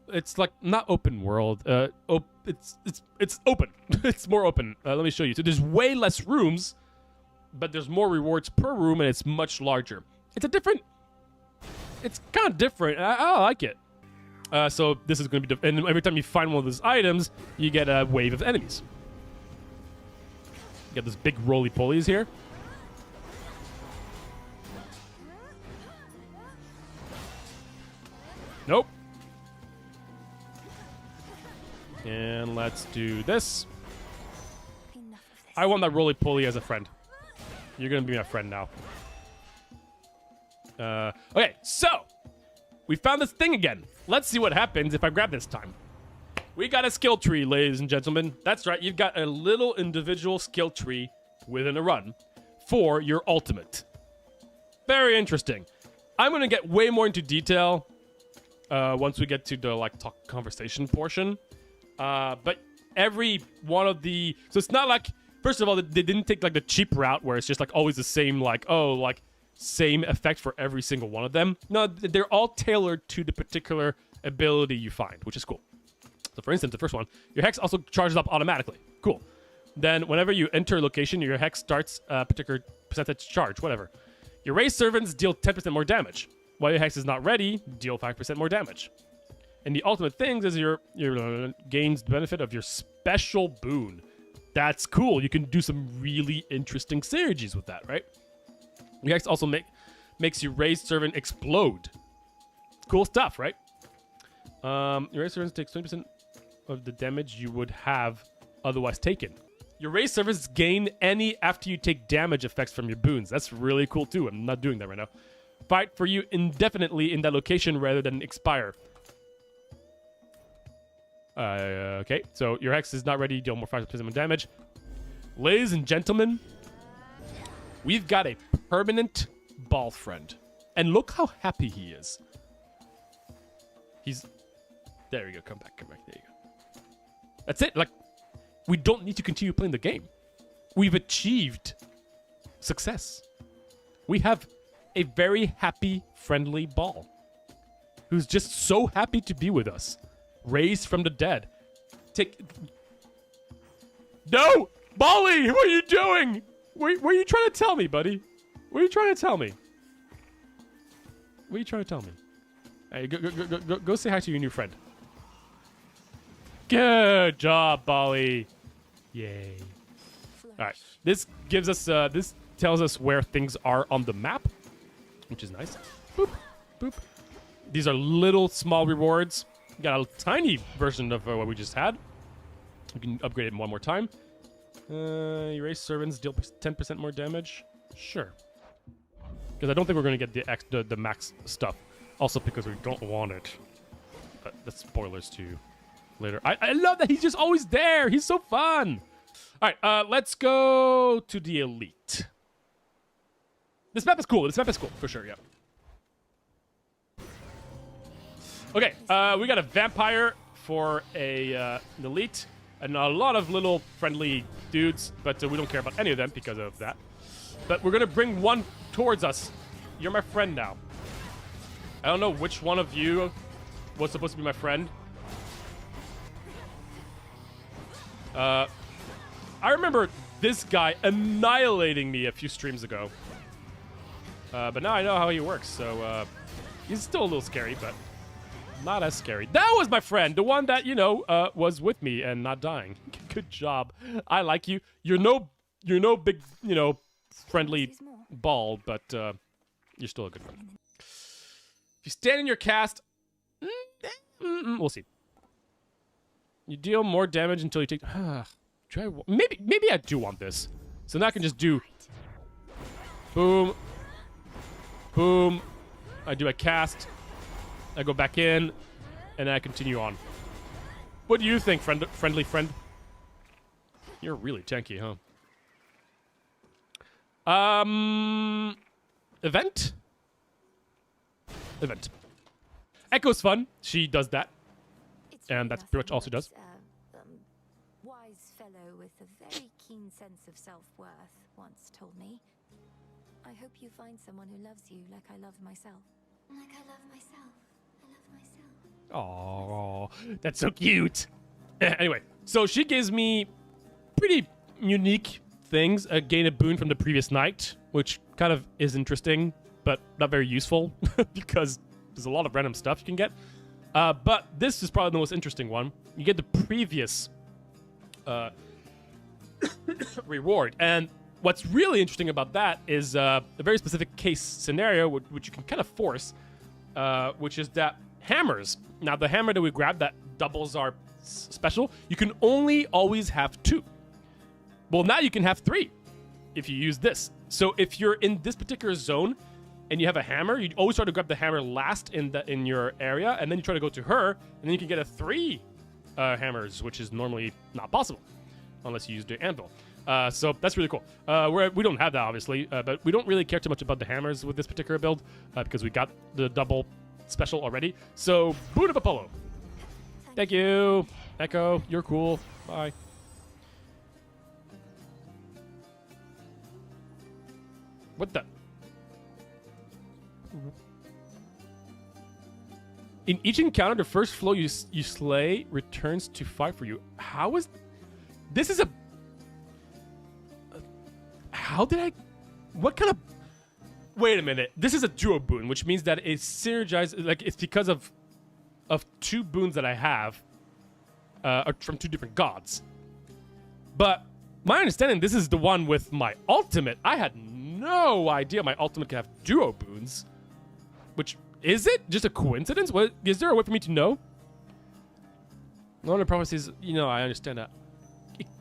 Speaker 1: it's like not open world. It's open. It's more open. Let me show you. So there's way less rooms, but there's more rewards per room, and it's much larger. It's kind of different. I like it. So this is going to be... And every time you find one of those items, you get a wave of enemies. You got those big roly-polies here. Nope. And let's do this. I want that roly-poly as a friend. You're going to be my friend now. Okay, so we found this thing again. Let's see what happens if I grab this time. We got a skill tree, ladies and gentlemen. That's right, you've got a little individual skill tree within a run for your ultimate. Very interesting. I'm going to get way more into detail once we get to the talk conversation portion. But every one of the... So it's not like... First of all, they didn't take the cheap route where it's just always the same same effect for every single one of them. No, they're all tailored to the particular ability you find, which is cool. So for instance, the first one, your hex also charges up automatically. Cool. Then whenever you enter a location, your hex starts a particular percentage charge, whatever. Your raised servants deal 10% more damage. While your hex is not ready, deal 5% more damage. And the ultimate things is your gains the benefit of your special boon. That's cool. You can do some really interesting synergies with that, right? Your hex also makes your raised servant explode. Cool stuff, right? Your raised servant takes 20% of the damage you would have otherwise taken. Your raised servants gain any after you take damage effects from your boons. That's really cool too. I'm not doing that right now. Fight for you indefinitely in that location rather than expire. Okay, so your hex is not ready. Deal more 5% more damage. Ladies and gentlemen, we've got a permanent ball friend. And look how happy he is. He's... There you go. Come back. There you go. That's it. Like, we don't need to continue playing the game. We've achieved success. We have a very happy, friendly ball who's just so happy to be with us. Raised from the dead. No! Bali! What are you doing? What are you trying to tell me, buddy? What are you trying to tell me? What are you trying to tell me? Hey, go say hi to your new friend. Good job, Bali. Yay. Alright. This gives us, this tells us where things are on the map, which is nice. Boop. Boop. These are little, small rewards. Got a tiny version of what we just had. We can upgrade it one more time. Erase servants, deal 10% more damage. Sure. Because I don't think we're going to get the max stuff. Also because we don't want it. But that's spoilers to later. I love that he's just always there. He's so fun. All right, let's go to the elite. This map is cool. This map is cool for sure. Yeah. Okay, we got a vampire for an elite, and a lot of little friendly dudes, but we don't care about any of them because of that. But we're gonna bring one towards us. You're my friend now. I don't know which one of you was supposed to be my friend. I remember this guy annihilating me a few streams ago. But now I know how he works, so he's still a little scary, but not as scary. That was my friend, the one that, you know, was with me and not dying. Good job. I like you. You're no big, you know, friendly ball, but you're still a good friend. If you stand in your cast, we'll see. You deal more damage until you take. Maybe I do want this. So now I can just do. Boom. Boom. I do a cast. I go back in, and I continue on. What do you think, friendly friend? You're really tanky, huh? Event? Event. Echo's fun. She does that. And that's pretty much all she does.
Speaker 2: Wise fellow with a very keen sense of self-worth once told me. I hope you find someone who loves you like I love myself.
Speaker 3: Like I love myself. I love myself.
Speaker 1: Oh, that's so cute. Anyway, so she gives me pretty unique things. Gain a boon from the previous night, which kind of is interesting, but not very useful because there's a lot of random stuff you can get. But this is probably the most interesting one. You get the previous reward. And what's really interesting about that is a very specific case scenario, which you can kind of force, which is that hammers. Now, the hammer that we grab that doubles our special, you can only always have 2. Well, now you can have 3 if you use this. So if you're in this particular zone and you have a hammer, you always try to grab the hammer last in your area, and then you try to go to her, and then you can get a 3 hammers, which is normally not possible unless you use the anvil. So that's really cool. We don't have that, obviously, but we don't really care too much about the hammers with this particular build because we got the double special already. So, boon of Apollo. Thank you. Echo, you're cool. Bye. What the? In each encounter, the first flow you slay returns to 5 for you. How is... This is a... How did I... What kind of... Wait a minute. This is a duo boon, which means that it synergizes... Like, it's because of 2 boons that I have from 2 different gods. But my understanding, this is the one with my ultimate. I had no idea my ultimate can have duo boons. Which, is it just a coincidence? What, is there a way for me to know? Lord of Prophecies, you know, I understand that.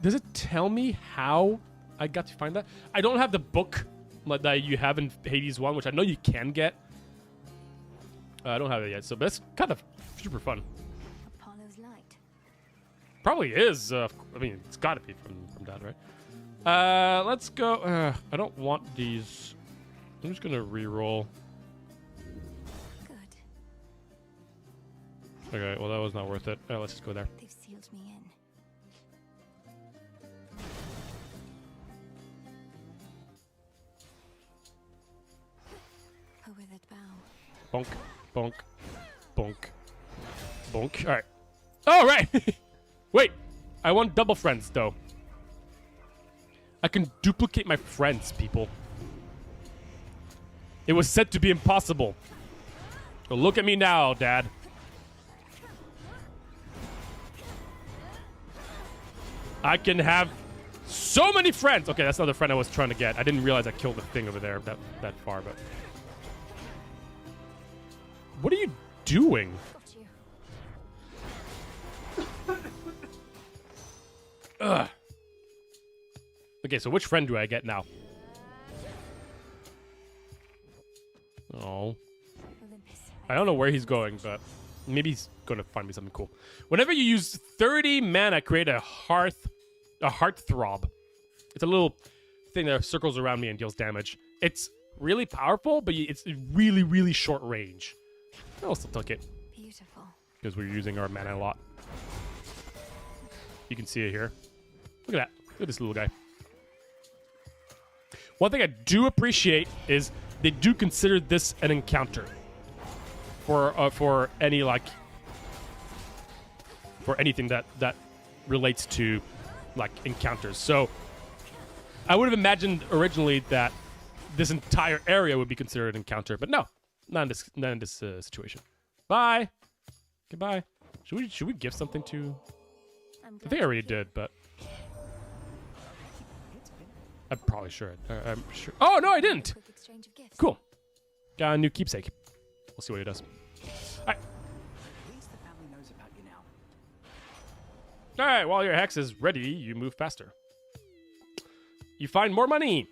Speaker 1: Does it tell me how I got to find that? I don't have the book that you have in Hades 1, which I know you can get. I don't have it yet, so that's kind of super fun.
Speaker 2: Apollo's light.
Speaker 1: Probably is. I mean, it's got to be from that, right? Let's go. I don't want these. I'm just gonna re-roll.
Speaker 2: Good.
Speaker 1: Okay, well that was not worth it. Let's just go there.
Speaker 2: They've sealed me in. A withered bough.
Speaker 1: Bonk, bonk, bonk, bonk. All right. Oh, right. Wait, I want double friends though. I can duplicate my friends, people. It was said to be impossible. So look at me now, Dad. I can have so many friends. Okay, that's another friend I was trying to get. I didn't realize I killed the thing over there that far, but. What are you doing?
Speaker 2: Got you.
Speaker 1: Ugh. Okay, so which friend do I get now? Oh.
Speaker 2: Olympus.
Speaker 1: I don't know where he's going, but maybe he's going to find me something cool. Whenever you use 30 mana, create a heartthrob. It's a little thing that circles around me and deals damage. It's really powerful, but it's really, really short range. I also took it
Speaker 2: Beautiful.
Speaker 1: because we're using our mana a lot. You can see it here. Look at that. Look at this little guy. One thing I do appreciate is they do consider this an encounter for any like for anything that relates to like encounters. So I would have imagined originally that this entire area would be considered an encounter, but no, not in this situation. Bye. Goodbye. Should we give something to? I think I already did, but I probably should. I'm sure. Oh no, I didn't.
Speaker 2: Quick exchange of gifts.
Speaker 1: Cool. Got a new keepsake. We'll see what he does. All right.
Speaker 7: At least the family knows about you now.
Speaker 1: All right. While your hex is ready, you move faster. You find more money.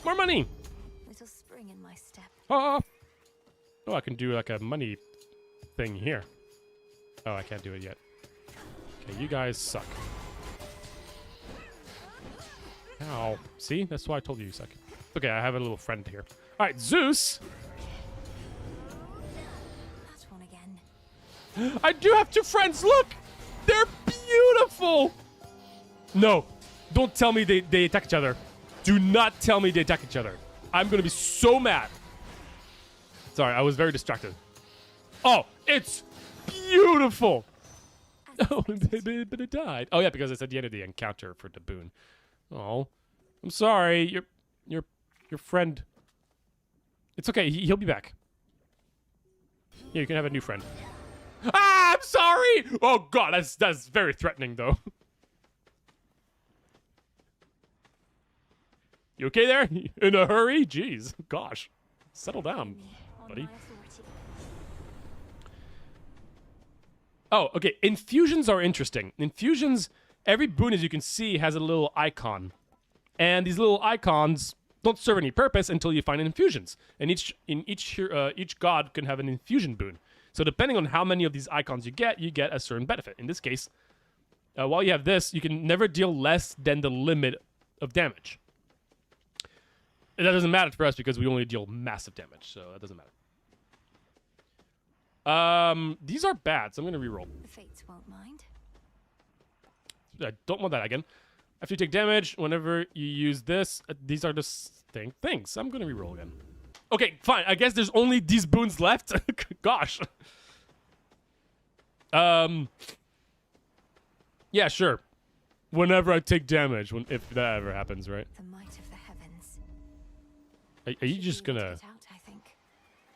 Speaker 1: More money.
Speaker 2: Little spring in my step.
Speaker 1: Oh, I can do like a money thing here. Oh, I can't do it yet. Okay, you guys suck. Ow. See? That's why I told you suck. Okay, I have a little friend here. All right, Zeus.
Speaker 2: That one again.
Speaker 1: I do have two friends. Look. They're beautiful. No. Don't tell me they attack each other. Do not tell me they attack each other. I'm going to be so mad. Sorry, I was very distracted. Oh, it's beautiful. Oh, but it died. Oh, yeah, because it's at the end of the encounter for the boon. Oh, I'm sorry. Your friend. It's okay. He'll be back. Yeah, you can have a new friend. Ah, I'm sorry. Oh God, that's very threatening, though. You okay there? In a hurry? Jeez, gosh, settle down, buddy. Oh, okay. Infusions are interesting. Infusions, every boon, as you can see, has a little icon. And these little icons don't serve any purpose until you find infusions. And each god can have an infusion boon. So depending on how many of these icons you get a certain benefit. In this case, while you have this, you can never deal less than the limit of damage. And that doesn't matter for us because we only deal massive damage, so that doesn't matter. These are bad, so I'm going to reroll.
Speaker 2: The fates won't mind.
Speaker 1: I don't want that again. After you take damage, whenever you use this, these are the things. I'm going to reroll again. Okay, fine. I guess there's only these boons left. Gosh. Yeah, sure. Whenever I take damage, if that ever happens, right?
Speaker 2: The might of the heavens.
Speaker 1: Are you just going to...
Speaker 2: Get out, I think.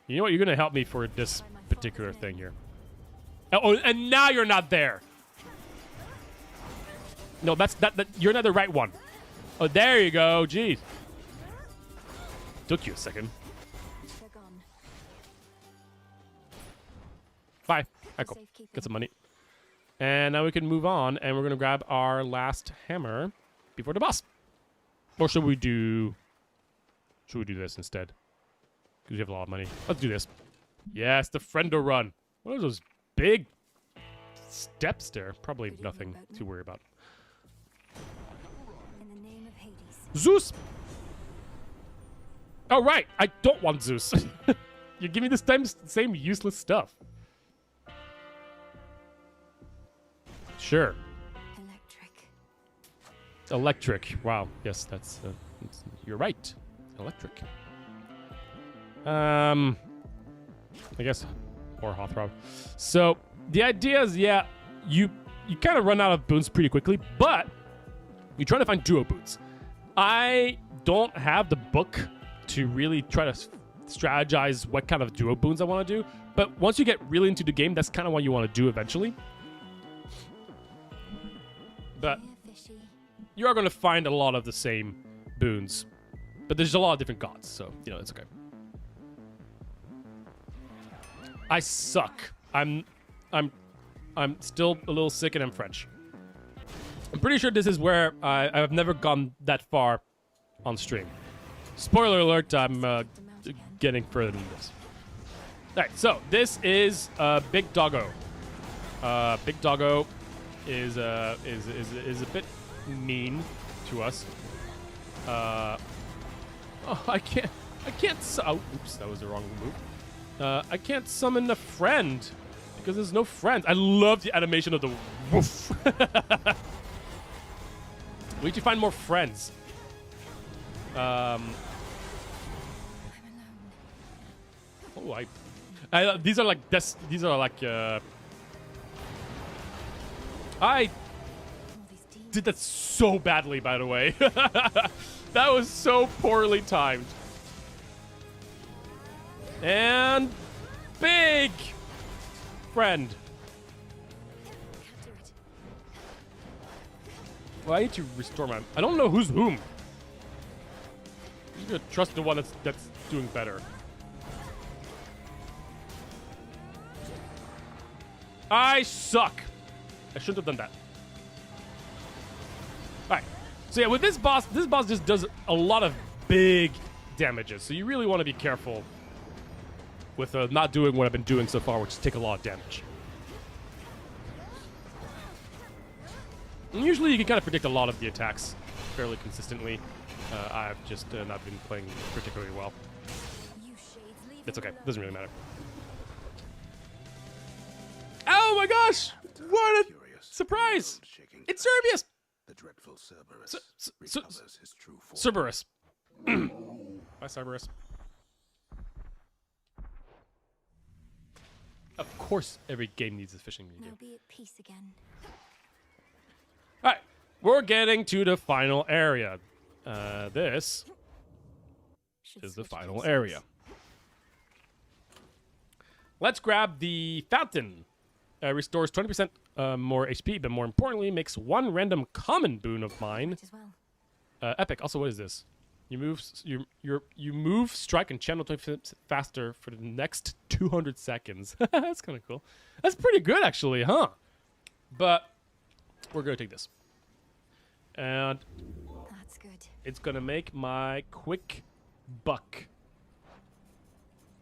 Speaker 1: You know what? You're going to help me for this particular thing here. Oh, and now you're not there. No, that's you're not the right one. Oh, there you go. Jeez. Took you a second.
Speaker 2: They're gone.
Speaker 1: Bye. Alright, cool.
Speaker 2: Safekeeping.
Speaker 1: Get some money. And now we can move on, and we're gonna grab our last hammer before the boss. Or should we do this instead? Because we have a lot of money. Let's do this. Yes, the friendo run. What are those big steps there? Probably
Speaker 2: Good
Speaker 1: nothing
Speaker 2: evening,
Speaker 1: to worry about.
Speaker 2: In the name of Hades.
Speaker 1: Zeus! Oh, right. I don't want Zeus. You give me this same useless stuff. Sure. Electric. Wow. Yes, that's you're right. Electric. I guess, or Hawthrob. So the idea is, yeah, you kind of run out of boons pretty quickly, but you're trying to find duo boons. I don't have the book to really try to strategize what kind of duo boons I want to do, but once you get really into the game, that's kind of what you want to do eventually. But you are going to find a lot of the same boons, but there's a lot of different gods, so you know it's okay. I suck. I'm still a little sick, and I'm French. I'm pretty sure this is where I've never gone that far on stream. Spoiler alert, I'm getting further than this. Alright, so this is Big Doggo. Big Doggo is a bit mean to us. Oh, I can't. Oh, oops, that was the wrong move. I can't summon a friend because there's no friends. I love the animation of the woof. We need to find more friends. Oh, these are like I did that so badly, by the way. That was so poorly timed. And big friend. Well, I need to restore my. I don't know who's whom. I'm just gonna trust the one that's doing better. I suck. I shouldn't have done that. All right. So yeah, with this boss just does a lot of big damages. So you really want to be careful with not doing what I've been doing so far, which is take a lot of damage. And usually you can kind of predict a lot of the attacks fairly consistently. I've just not been playing particularly well. It's okay. Doesn't really matter. Oh my gosh! What a surprise! It's Cerberus!
Speaker 5: The dreadful Cerberus
Speaker 1: recovers
Speaker 5: his true form.
Speaker 1: Cerberus. Bye, Cerberus. Of course, every game needs a fishing
Speaker 2: Now
Speaker 1: minigame.
Speaker 2: be at peace again.
Speaker 1: All right, we're getting to the final area. This is the final area. Let's grab the fountain. Restores 20% more HP, but more importantly, makes one random common boon of mine.
Speaker 2: Might as well.
Speaker 1: Epic. Also, what is this? You move, strike, and channel 20% faster for the next 200 seconds. That's kind of cool. That's pretty good, actually, huh? But we're gonna take this, and
Speaker 2: That's good.
Speaker 1: it's gonna make my quick buck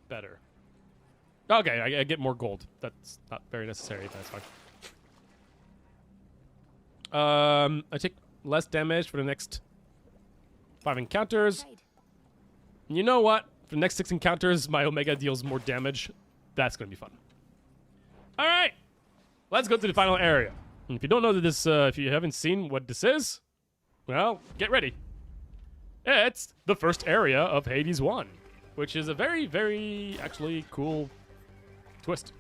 Speaker 1: better. Okay, I get more gold. That's not very necessary. That's fine. I take less damage for the next 5 encounters.
Speaker 2: Trade.
Speaker 1: You know what? For the next 6 encounters, my Omega deals more damage. That's gonna be fun. All right, let's go to the final area. And if you don't know that this, if you haven't seen what this is, well, get ready. It's the first area of Hades 1, which is a very, very actually cool twist.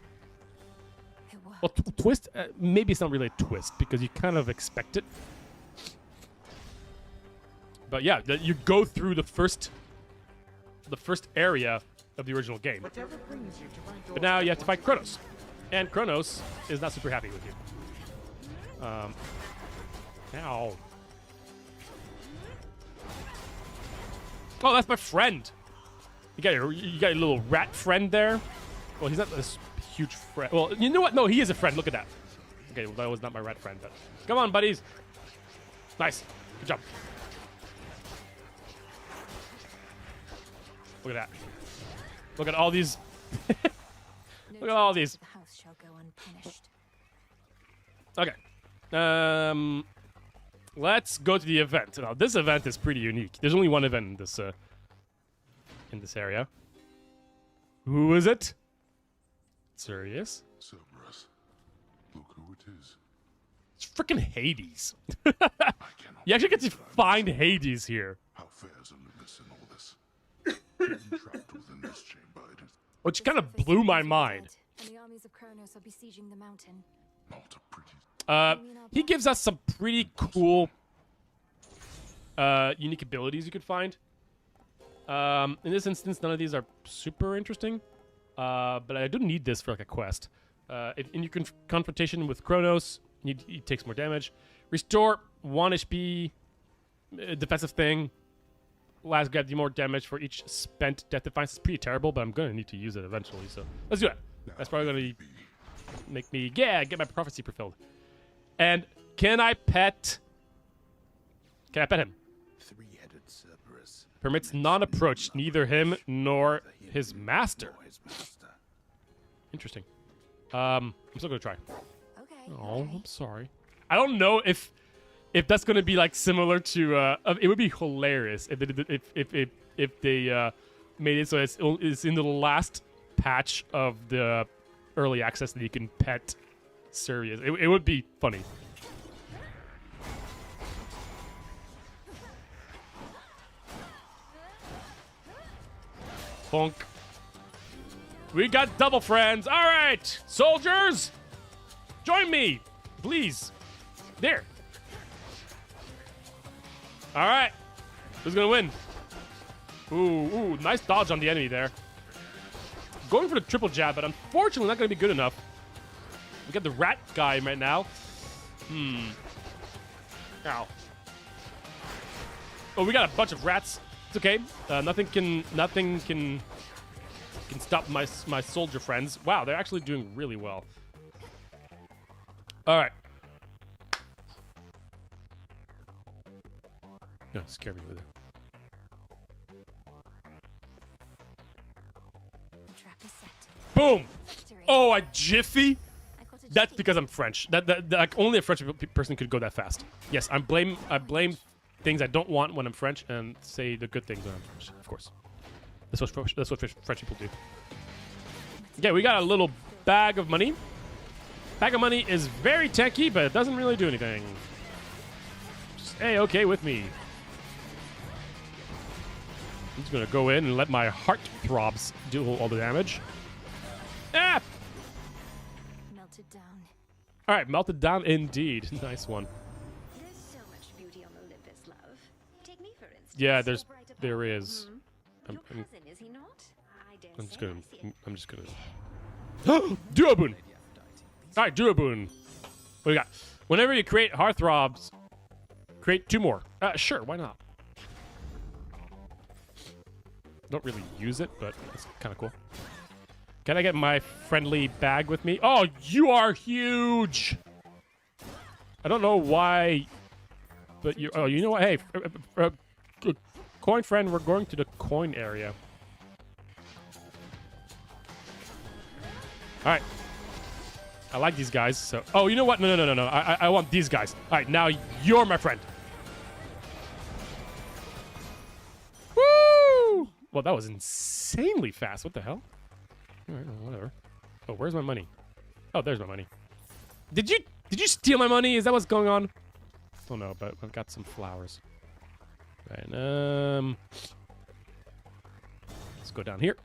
Speaker 2: It worked.
Speaker 1: Well, twist? Maybe it's not really a twist because you kind of expect it. But yeah, you go through the first area of the original game.
Speaker 5: Whatever brings you to my door.
Speaker 1: But now you have to fight Kronos, and Kronos is not super happy with you. Ow. Oh, that's my friend. You got your little rat friend there. Well, he's not this huge friend. Well, you know what? No, he is a friend. Look at that. Okay, well, that was not my rat friend. But come on, buddies. Nice. Good job. Look at that. Look at all these. Look at all these.
Speaker 2: The house shall go unpunished.
Speaker 1: Okay. Let's go to the event. Now, this event is pretty unique. There's only one event in this area. Who is it? Serious?
Speaker 5: Cerberus. Look who it is.
Speaker 1: It's freaking Hades. You actually get to find Hades here.
Speaker 5: How fares Olympus in all this? Being trapped within this chamber, it is
Speaker 1: Which kind of blew my mind.
Speaker 2: And the armies of Kronos are besieging the mountain.
Speaker 5: not a pretty.
Speaker 1: He gives us some pretty cool unique abilities you could find. In this instance, none of these are super interesting. But I do need this for like a quest. In your confrontation with Kronos, he takes more damage. Restore 1 HP defensive thing. Last grab more damage for each spent death defiance. It's pretty terrible, but I'm going to need to use it eventually. So let's do it. That's probably going to make me, get my prophecy fulfilled. And can I pet him?
Speaker 5: Three-headed Cerberus.
Speaker 1: Permits non-approach, neither him nor his master. Interesting. I'm still gonna try.
Speaker 2: Okay.
Speaker 1: Oh, I'm sorry. I don't know if that's gonna be like similar to. It would be hilarious if they made it so it's in the last patch of the early access that you can pet Sirius. It would be funny. Bonk. We got double friends. All right, soldiers, join me, please. There. All right, who's gonna win? Ooh, nice dodge on the enemy there. Going for the triple jab, but unfortunately not gonna be good enough. We got the rat guy right now. Ow. Oh, we got a bunch of rats. It's okay. Nothing can stop my soldier friends. Wow, they're actually doing really well. All right. No, scare me with it.
Speaker 2: Trap is set.
Speaker 1: Boom!
Speaker 2: Victory.
Speaker 1: Oh, a jiffy?
Speaker 2: I got a
Speaker 1: That's
Speaker 2: jiffy.
Speaker 1: because I'm French. That like only a French person could go that fast. Yes, I blame things I don't want when I'm French and say the good things when I'm French. Of course, that's what French people do. Okay, we got a little bag of money. Bag of money is very tanky, but it doesn't really do anything. Just A-okay with me. I'm just gonna go in and let my heart throbs do all the damage. Ah!
Speaker 2: Melted down.
Speaker 1: All right, melted down indeed. Nice one.
Speaker 3: There's so much beauty on Olympus, love. Take me, for instance.
Speaker 1: Yeah,
Speaker 3: So
Speaker 1: there
Speaker 3: bright
Speaker 1: is.
Speaker 3: Your cousin, is he not? I dare
Speaker 1: I'm just
Speaker 3: say
Speaker 1: gonna.
Speaker 3: I see it.
Speaker 1: I'm just gonna. Duoboon. All right, Duoboon. What do we got? Whenever you create heartthrobs, create 2 more. Sure, why not? Don't really use it, but it's kind of cool. Can I get my friendly bag with me? Oh, you are huge. I don't know why, but you. Oh, you know what? Hey, coin friend, we're going to the coin area. All right. I like these guys. So, oh, you know what? No. I want these guys. All right, now you're my friend. Woo! Well, that was insanely fast. What the hell? All right, well, whatever. Oh, where's my money? Oh, there's my money. Did you steal my money? Is that what's going on? Oh no, but I've got some flowers. Right, let's go down here.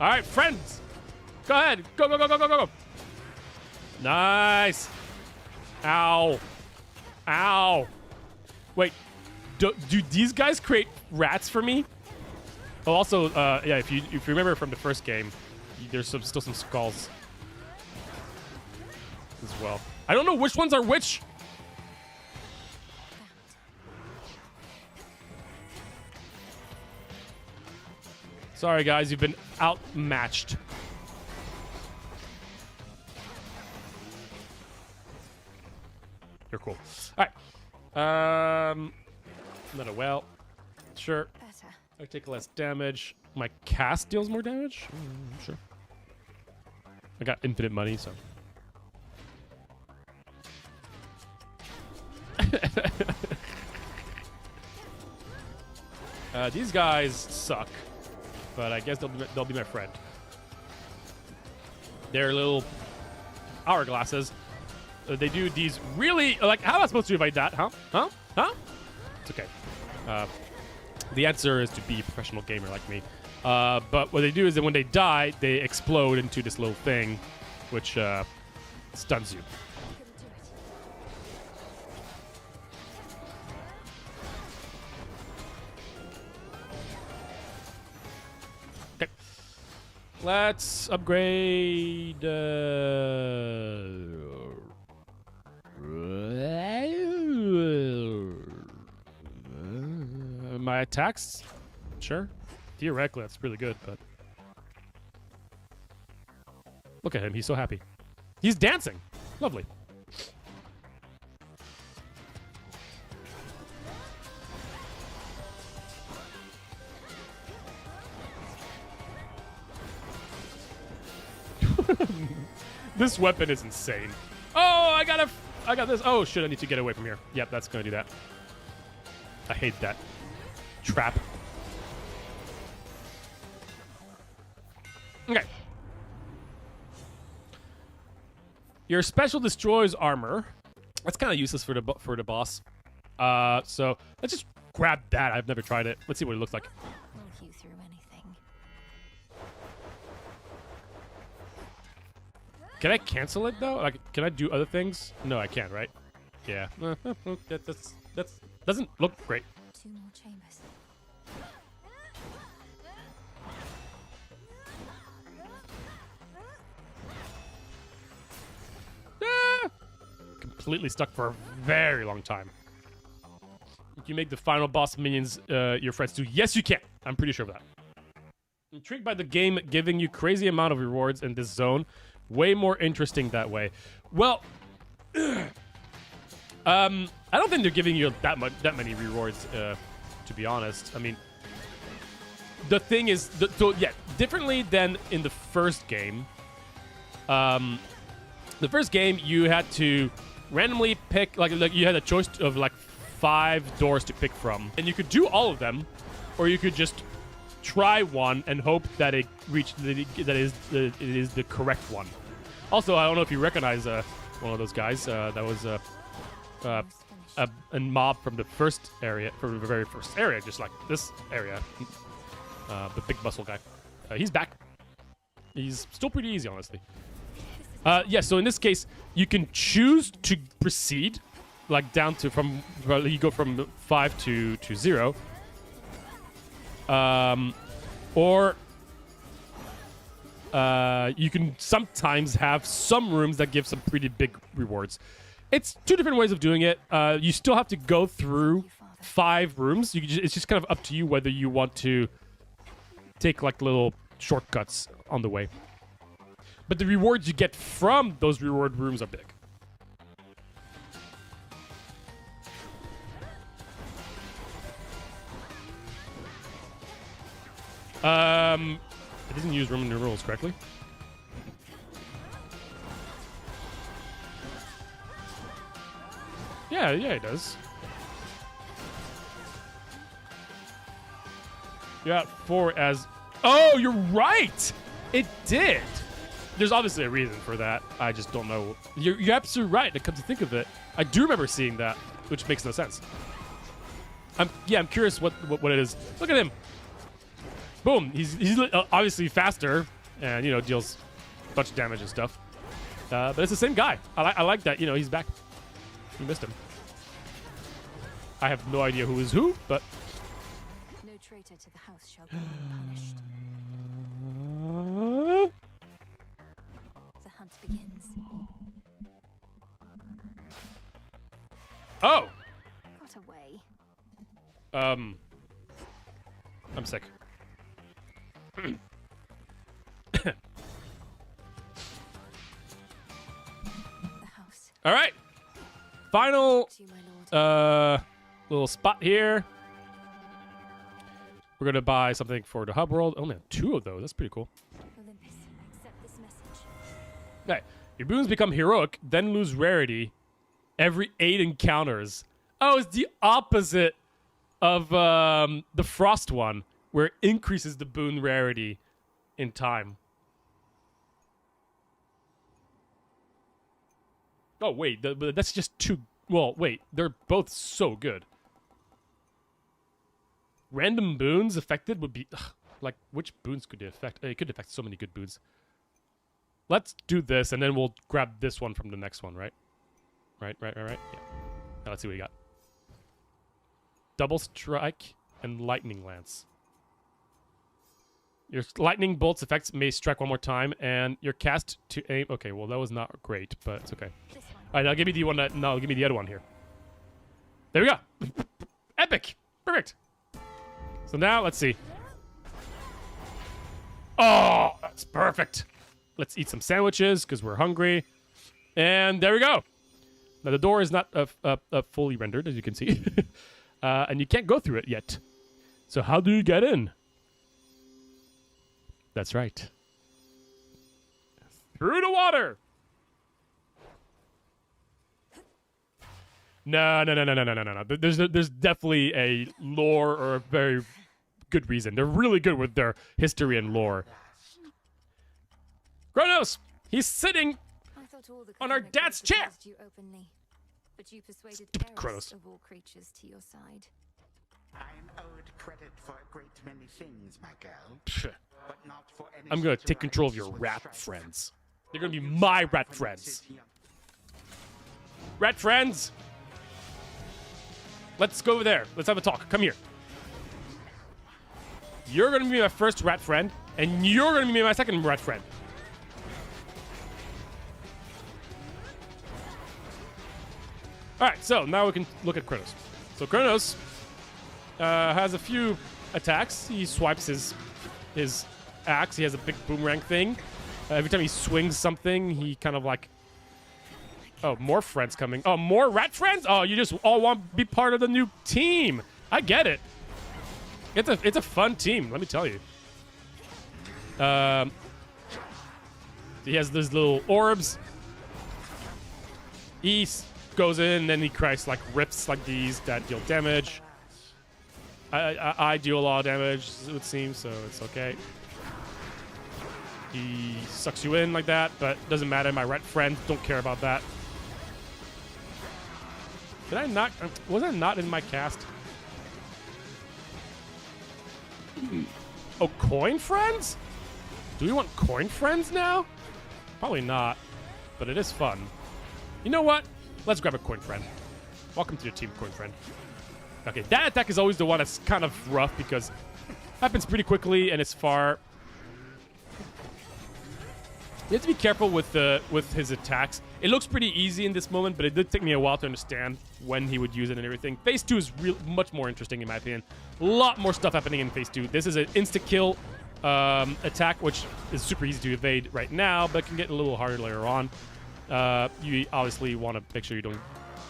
Speaker 1: All right, friends. Go ahead. Go. Nice. Ow. Ow. Wait. Do these guys create rats for me? Oh, also, yeah, if you remember from the first game, there's still some skulls as well. I don't know which ones are which. Sorry, guys, you've been outmatched. You're cool. All right. Not a well. Sure.
Speaker 2: Better.
Speaker 1: I take less damage. My cast deals more damage? Sure. I got infinite money, so. These guys suck, but I guess they'll be my friend. They're little hourglasses. They do these really, like, how am I supposed to invite that? Huh? It's okay. The answer is to be a professional gamer like me. But what they do is that when they die, they explode into this little thing, which stuns you. Okay. Let's upgrade. My attacks? Sure. Theoretically, that's really good, but... Look at him. He's so happy. He's dancing. Lovely. This weapon is insane. Oh, I got this. Oh, shit, I need to get away from here. Yep, that's going to do that. I hate that trap. Okay. Your special destroys armor. That's kind of useless for the boss. So let's just grab that. I've never tried it. Let's see what it looks like.
Speaker 2: Will you through anything?
Speaker 1: Can I cancel it though? Like, can I do other things? No, I can't. Right? Yeah. That's doesn't look great.
Speaker 2: 2 more chambers.
Speaker 1: Completely stuck for a very long time. You can make the final boss minions your friends too. Yes, you can. I'm pretty sure of that. Intrigued by the game giving you crazy amount of rewards in this zone. Way more interesting that way. Well, I don't think they're giving you that many rewards. To be honest, I mean, the thing is, differently than in the first game. The first game you had to randomly pick, like you had a choice of like 5 doors to pick from, and you could do all of them, or you could just try one and hope that it is the correct one. Also, I don't know if you recognize one of those guys. That was a mob from the first area, from the very first area, just like this area. The big muscle guy. He's back. He's still pretty easy, honestly. Yeah, so in this case, you can choose to proceed, like down to you go from 5 to 0. Or you can sometimes have some rooms that give some pretty big rewards. It's 2 different ways of doing it. You still have to go through 5 rooms. It's just kind of up to you whether you want to take like little shortcuts on the way. But the rewards you get from those reward rooms are big. It doesn't use Roman numerals correctly. Yeah, it does. Yeah, 4 as... Oh, you're right! It did! There's obviously a reason for that. I just don't know. You're absolutely right. To come to think of it, I do remember seeing that, which makes no sense. I'm curious what it is. Look at him. Boom. He's obviously faster, and deals a bunch of damage and stuff. But it's the same guy. I like that. He's back. You missed him. I have no idea who is who, but
Speaker 2: No traitor to the house shall go unpunished. The hunt begins.
Speaker 1: Oh.
Speaker 2: Got away.
Speaker 1: I'm sick.
Speaker 2: The house.
Speaker 1: All right. Final
Speaker 2: To you, my lord.
Speaker 1: little spot here. We're gonna buy something for the hub world. Oh man, 2 of those. That's pretty cool.
Speaker 2: Olympus, accept this message.
Speaker 1: Okay. Your boons become heroic, then lose rarity every 8 encounters. Oh, it's the opposite of the frost one, where it increases the boon rarity in time. Oh wait, but that's just 2. Well, wait, they're both so good. Random boons affected would be like, which boons could it affect? It could affect so many good boons. Let's do this, and then we'll grab this one from the next one, right? Right. Yeah. Now let's see what we got. Double strike and lightning lance. Your lightning bolts effects may strike one more time, and your cast to aim. Okay, well that was not great, but it's okay.
Speaker 2: This one.
Speaker 1: All right, now give me the one that. No, give me the other one here. There we go. Epic. Perfect. So now let's see. Oh, that's perfect. Let's eat some sandwiches because we're hungry. And there we go. Now the door is not fully rendered, as you can see, and you can't go through it yet. So how do you get in? That's right. Through the water. No. There's definitely a lore or a very good reason. They're really good with their history and lore. Kronos, he's sitting
Speaker 2: I thought all the
Speaker 1: on our
Speaker 2: Cosmic
Speaker 1: dad's
Speaker 2: Gods
Speaker 1: chair.
Speaker 2: opposed you openly, but you persuaded
Speaker 1: Stupid
Speaker 2: Eris
Speaker 1: Kronos.
Speaker 2: of all creatures to your side.
Speaker 8: I'm owed credit for a great many things, my girl,
Speaker 1: Pfft.
Speaker 8: but not for any
Speaker 1: I'm gonna
Speaker 8: such
Speaker 1: take control of your
Speaker 8: alliance with
Speaker 1: rat
Speaker 8: Shrike.
Speaker 1: friends. They're gonna be my rat friends. Rat friends! Let's go over there. Let's have a talk. Come here. You're gonna be my first rat friend, and you're gonna be my second rat friend. Alright, so now we can look at Kronos. So Kronos has a few attacks. He swipes his axe. He has a big boomerang thing. Every time he swings something, he kind of like... Oh, more friends coming. Oh, more rat friends? Oh, you just all want to be part of the new team. I get it. It's a fun team, let me tell you. He has those little orbs. He goes in, then he cracks like rips like these that deal damage. I deal a lot of damage, it would seem, so it's okay. He sucks you in like that, but doesn't matter. My rat friends don't care about that. Did I not? Was I not in my cast? Oh, coin friends? Do we want coin friends now? Probably not, but it is fun. You know what? Let's grab a coin friend. Welcome to the team, coin friend. Okay, that attack is always the one that's kind of rough because it happens pretty quickly and it's far. You have to be careful with his attacks. It looks pretty easy in this moment, but it did take me a while to understand when he would use it and everything. Phase 2 is much more interesting in my opinion. A lot more stuff happening in Phase 2. This is an insta-kill attack, which is super easy to evade right now, but can get a little harder later on. You obviously want to make sure you don't,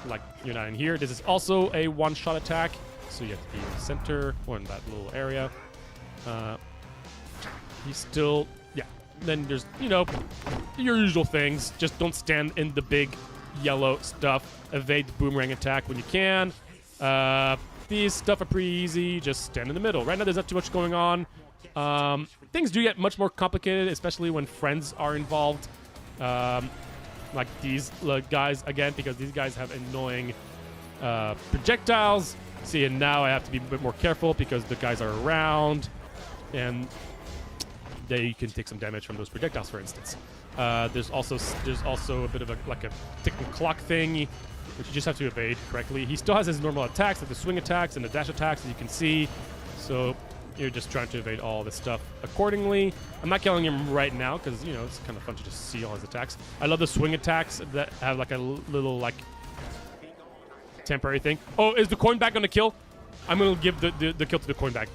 Speaker 1: like, you're not in here. This is also a one-shot attack, so you have to be in the center or in that little area. He's still... Then there's, you know, your usual things. Just don't stand in the big yellow stuff. Evade the boomerang attack when you can. These stuff are pretty easy. Just stand in the middle. Right now there's not too much going on. Things do get much more complicated, especially when friends are involved. Like these guys, again, because these guys have annoying projectiles. See, and now I have to be a bit more careful because the guys are around. And... they can take some damage from those projectiles, for instance. There's also a bit of a ticking clock thing, which you just have to evade correctly. He still has his normal attacks, like the swing attacks and the dash attacks, as you can see. So you're just trying to evade all this stuff accordingly. I'm not killing him right now because, you know, it's kind of fun to just see all his attacks. I love the swing attacks that have like a little like temporary thing. Oh, is the coin bag gonna kill? I'm gonna give the kill to the coin bag.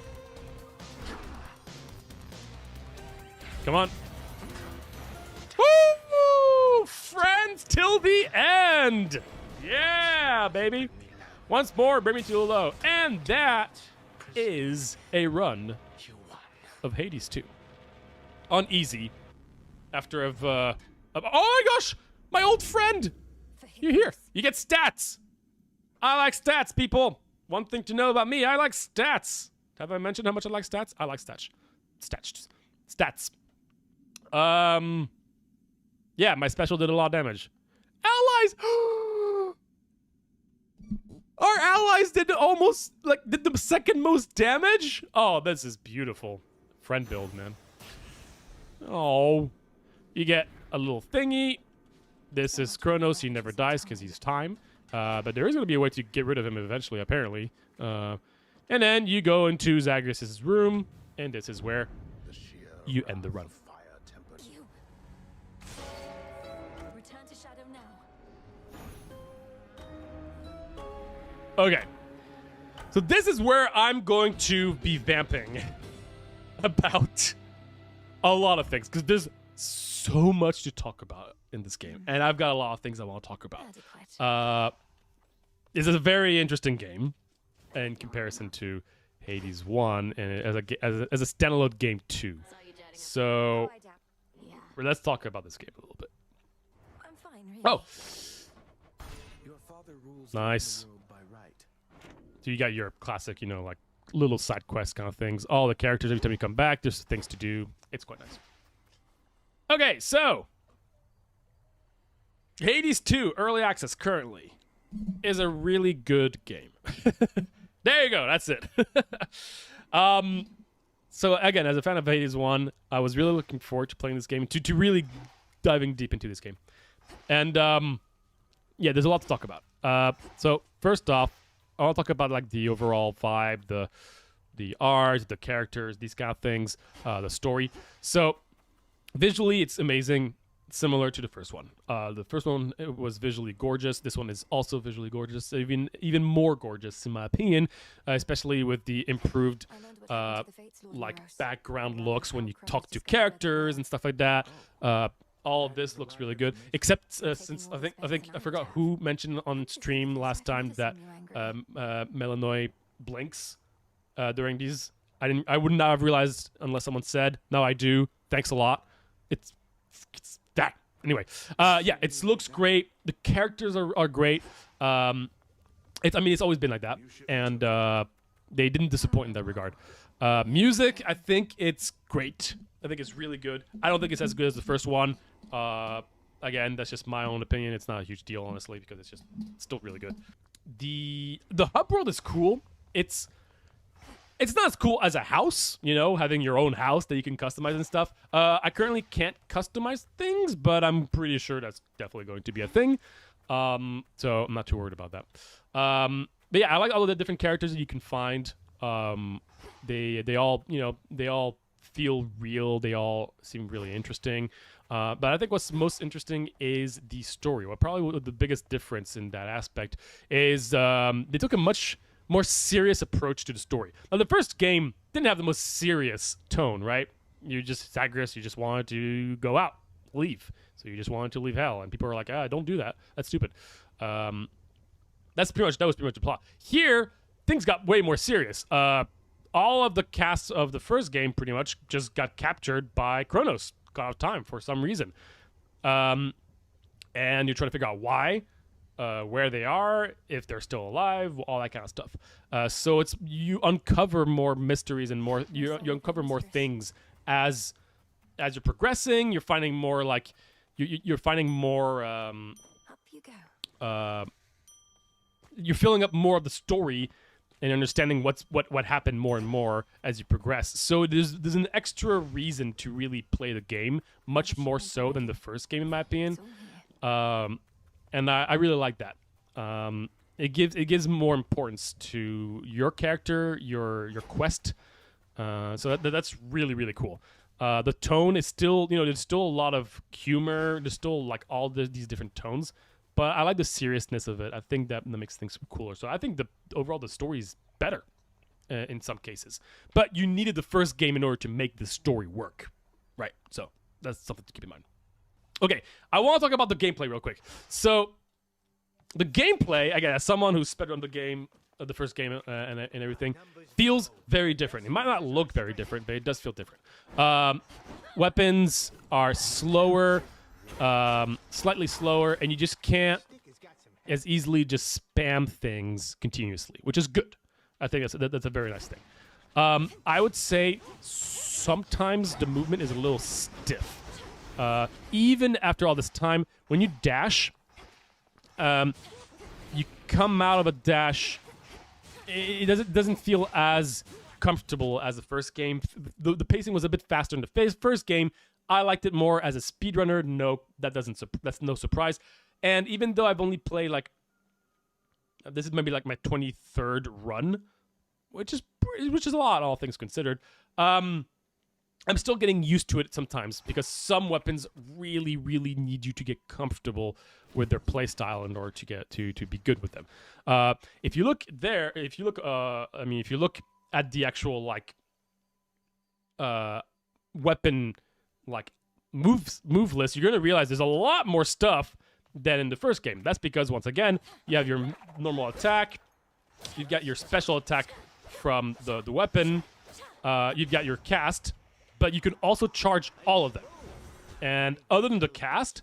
Speaker 1: Come on. Woo! Friends till the end. Yeah, baby. Once more, bring me to the low. And that is a run of Hades 2. On easy. After oh my gosh! My old friend! You're here. You get stats. I like stats, people. One thing to know about me, I like stats. Have I mentioned how much I like stats? I like stats. Stats. Yeah, my special did a lot of damage. Allies! Our allies did did the second most damage? Oh, this is beautiful. Friend build, man. Oh. You get a little thingy. This is Kronos. He never dies because he's time. But there is going to be a way to get rid of him eventually, apparently. And then you go into Zagreus' room, and this is where you end the run.
Speaker 2: Return to Shadow now.
Speaker 1: Okay. So this is where I'm going to be vamping about a lot of things, because there's so much to talk about in this game, and I've got a lot of things I want to talk about. This is a very interesting game in comparison to Hades 1 and as a standalone game 2. So let's talk about this game a little bit.
Speaker 2: I'm fine, really.
Speaker 1: Oh, nice. So you got your classic, like little side quest kind of things. All the characters, every time you come back, there's things to do. It's quite nice. Okay, so Hades 2 early access currently is a really good game. There you go, that's it. So again, as a fan of Hades 1, I was really looking forward to playing this game, to really diving deep into this game. And yeah, there's a lot to talk about. So first off, I want to talk about like the overall vibe, the art, the characters, these kind of things, the story. So visually, it's amazing, similar to the first one. The first one was visually gorgeous. This one is also visually gorgeous, even more gorgeous in my opinion, especially with the improved like background looks when you talk to characters and stuff like that. All of this looks really good, except since I forgot who mentioned on stream last time that Melanoy blinks during these. I would not have realized unless someone said. Now I do. Thanks a lot. It's that. Anyway, yeah, it looks great. The characters are great. It's always been like that, and they didn't disappoint in that regard. Music, I think it's great. I think it's really good. I don't think it's as good as the first one. Again, that's just my own opinion. It's not a huge deal, honestly, because it's still really good. The hub world is cool. It's not as cool as a house, having your own house that you can customize and stuff. I currently can't customize things, but I'm pretty sure that's definitely going to be a thing. So I'm not too worried about that. But yeah, I like all of the different characters that you can find. They all feel real. They all seem really interesting. But I think what's most interesting is the story. Probably the biggest difference in that aspect is they took a much more serious approach to the story. Now, the first game didn't have the most serious tone, right? Zagreus, you just wanted to go out, leave. So you just wanted to leave hell. And people are like, don't do that. That's stupid. That was pretty much the plot. Here, things got way more serious. All of the cast of the first game pretty much just got captured by Kronos. Got out of time for some reason. And you're trying to figure out why. Where they are, if they're still alive, all that kind of stuff. So you uncover more mysteries and you uncover more things as you're progressing. You're finding more you're finding more.
Speaker 2: Up you go.
Speaker 1: You're filling up more of the story and understanding what happened more and more as you progress. So there's an extra reason to really play the game, much more so than the first game, in my opinion. And I really like that. It gives more importance to your character, your quest. So that's really, really cool. The tone is still, there's still a lot of humor. There's still like all these different tones. But I like the seriousness of it. I think that makes things cooler. So I think overall the story is better in some cases. But you needed the first game in order to make the story work. right? So that's something to keep in mind. Okay, I want to talk about the gameplay real quick. So the gameplay, again, as someone who's sped on the game, the first game and everything, feels very different. It might not look very different, but it does feel different. Weapons are slower, slightly slower, and you just can't as easily just spam things continuously, which is good. I think that's a very nice thing. I would say sometimes the movement is a little stiff. Even after all this time, when you dash, you come out of a dash, it doesn't feel as comfortable as the first game. The pacing was a bit faster in the first game. I liked it more as a speedrunner. No, that's no surprise. And even though I've only played like, this is maybe like my 23rd run, which is a lot, all things considered. I'm still getting used to it sometimes because some weapons really, really need you to get comfortable with their playstyle in order to get to be good with them. If you look at the actual like weapon like move list, you're gonna realize there's a lot more stuff than in the first game. That's because once again, you have your normal attack, you've got your special attack from the weapon, you've got your cast. But you can also charge all of them. And other than the cast,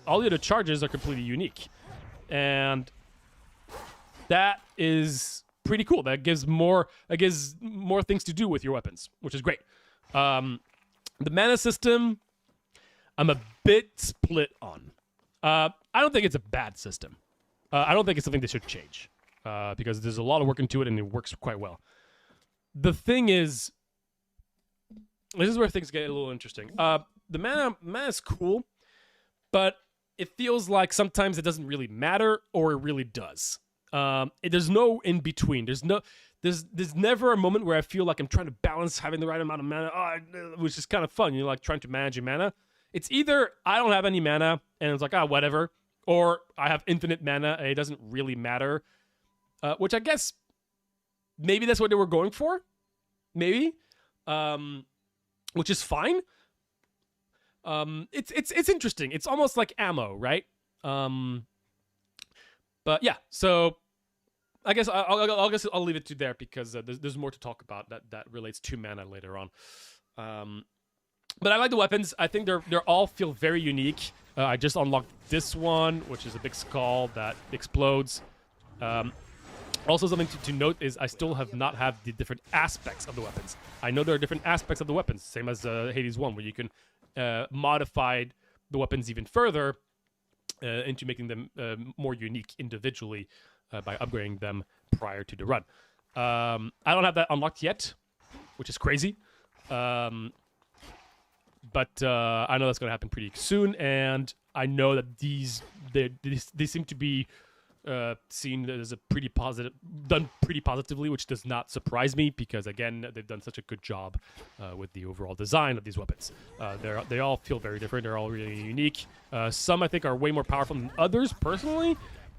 Speaker 1: all the other charges are completely unique. And that is pretty cool. That gives more things to do with your weapons, which is great. The mana system, I'm a bit split on. I don't think it's a bad system. I don't think it's something they should change. Because there's a lot of work into it and it works quite well. The thing is, this is where things get a little interesting. The mana is cool, but it feels like sometimes it doesn't really matter, or it really does. There's no in between. There's never a moment where I feel like I'm trying to balance having the right amount of mana, which is kind of fun. You're like trying to manage your mana. It's either I don't have any mana and it's like whatever, or I have infinite mana and it doesn't really matter. Which I guess maybe that's what they were going for. Maybe. Which is fine. It's interesting. It's almost like ammo, right? But yeah. So I guess I'll leave it to there because there's more to talk about that relates to mana later on. But I like the weapons. I think they're all feel very unique. I just unlocked this one, which is a big skull that explodes. Also, something to note is I still have not had the different aspects of the weapons. I know there are different aspects of the weapons, same as Hades 1, where you can modify the weapons even further into making them more unique individually by upgrading them prior to the run. I don't have that unlocked yet, which is crazy. But I know that's going to happen pretty soon, and I know that they seem to be seen as a done pretty positively, which does not surprise me because again they've done such a good job with the overall design of these weapons. They all feel very different. They're all really unique. Some I think are way more powerful than others. Personally,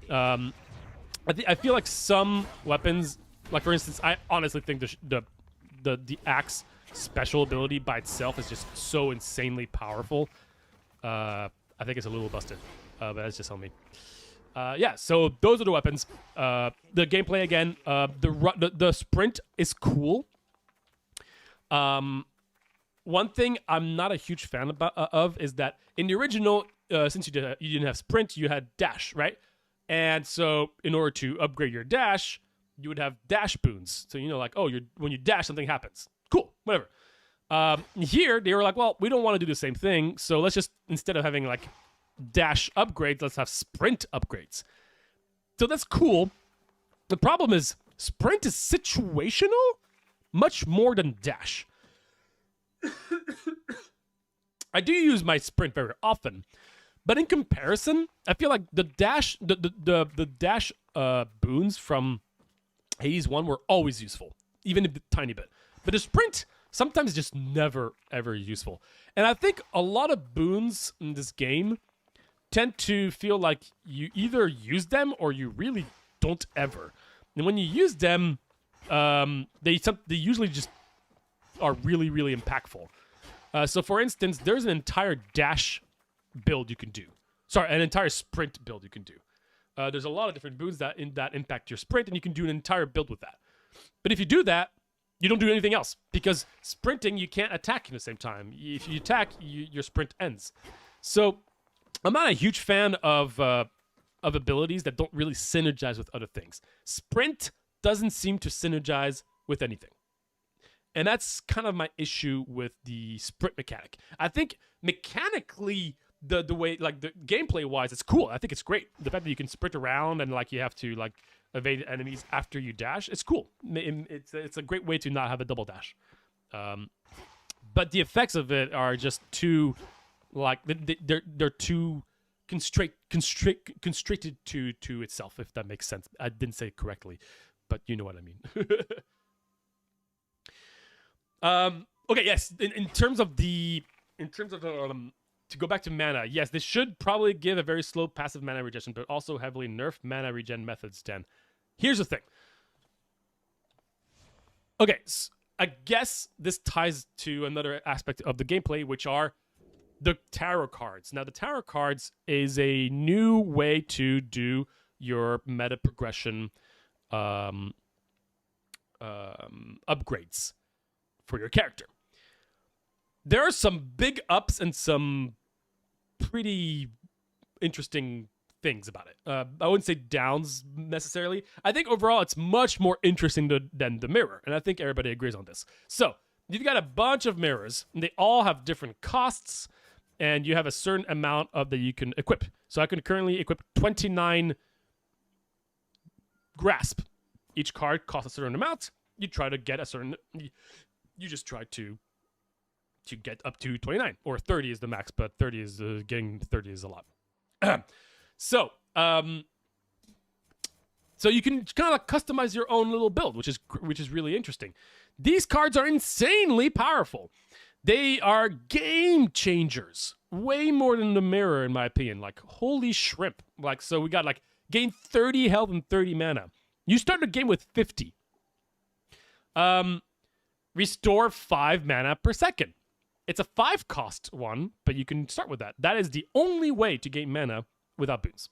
Speaker 1: I feel like some weapons, like for instance, I honestly think the axe special ability by itself is just so insanely powerful. I think it's a little busted, but that's just on me. Yeah, so those are the weapons. The gameplay again. The sprint is cool. One thing I'm not a huge fan of is that in the original, since you didn't have sprint, you had dash, right? And so in order to upgrade your dash, you would have dash boons. So like, when you dash, something happens. Cool, whatever. Here they were like, well, we don't want to do the same thing, so let's just instead of having like dash upgrades, let's have sprint upgrades. So that's cool. The problem is sprint is situational much more than dash. I do use my sprint very often, but in comparison, I feel like the dash boons from Hades 1 were always useful, even a tiny bit. But the sprint sometimes just never ever useful. And I think a lot of boons in this game tend to feel like you either use them or you really don't ever. And when you use them, they usually just are really, really impactful. So for instance, there's an entire dash build you can do. Sorry, an entire sprint build you can do. There's a lot of different boons that impact your sprint, and you can do an entire build with that. But if you do that, you don't do anything else, because sprinting, you can't attack at the same time. If you attack, your sprint ends. So I'm not a huge fan of abilities that don't really synergize with other things. Sprint doesn't seem to synergize with anything. And that's kind of my issue with the sprint mechanic. I think mechanically, the way, like, the gameplay wise, it's cool. I think it's great. The fact that you can sprint around and, like, you have to, like, evade enemies after you dash, it's cool. It's a great way to not have a double dash. But the effects of it are just too, like, they're too constricted to itself, if that makes sense. I didn't say it correctly, but you know what I mean. Okay, yes. In terms of to go back to mana, yes, this should probably give a very slow passive mana regeneration, but also heavily nerfed mana regen methods, Dan. Here's the thing. Okay, so I guess this ties to another aspect of the gameplay, which are the tarot cards. Now, the tarot cards is a new way to do your meta progression upgrades for your character. There are some big ups and some pretty interesting things about it. I wouldn't say downs necessarily. I think overall it's much more interesting than the mirror, and I think everybody agrees on this. So you've got a bunch of mirrors, and they all have different costs, and you have a certain amount of that you can equip. So I can currently equip 29 grasp. Each card costs a certain amount. You try to get a certain... You just try to get up to 29, or 30 is the max, but 30 is getting 30 is a lot. So you can kind of customize your own little build, which is really interesting. These cards are insanely powerful. They are game changers, way more than the mirror, in my opinion. Like, holy shrimp! Like, so we got, like, gain 30 health and 30 mana. You start the game with 50. Restore 5 mana per second. It's a 5 cost one, but you can start with that. That is the only way to gain mana without boons.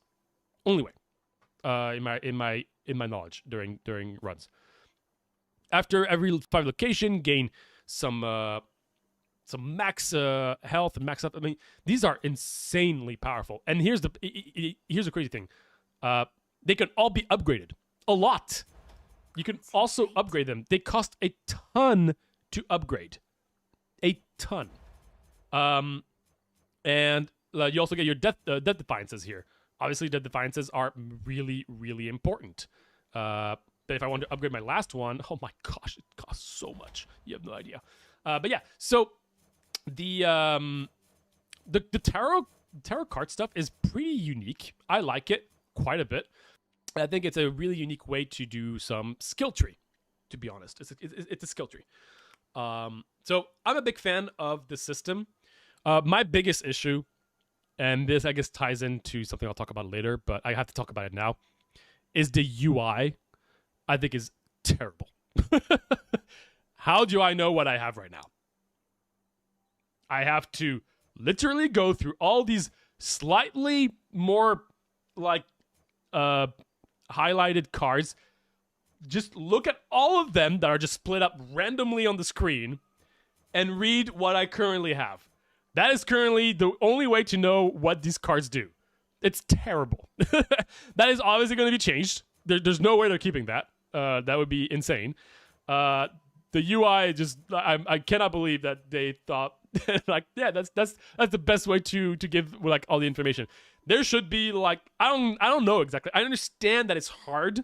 Speaker 1: Only way. In my knowledge during runs. After every 5 location, gain some max health and max up. I mean, these are insanely powerful. And here's the crazy thing. They can all be upgraded a lot. You can also upgrade them. They cost a ton to upgrade. A ton. And you also get your death defiances here. Obviously, death defiances are really, really important. But if I want to upgrade my last one, oh my gosh, it costs so much. You have no idea. But yeah, so the tarot card stuff is pretty unique. I like it quite a bit. I think it's a really unique way to do some skill tree, to be honest. It's a skill tree. So I'm a big fan of the system. My biggest issue, and this I guess ties into something I'll talk about later, but I have to talk about it now, is the UI. I think is terrible. How do I know what I have right now? I have to literally go through all these slightly more like highlighted cards, just look at all of them that are just split up randomly on the screen and read what I currently have. That is currently the only way to know what these cards do. It's terrible. That is obviously going to be changed. There's no way they're keeping that. That would be insane. The UI just, I cannot believe that they thought like, yeah, that's the best way to give like all the information. There should be like, I don't know exactly. I understand that it's hard,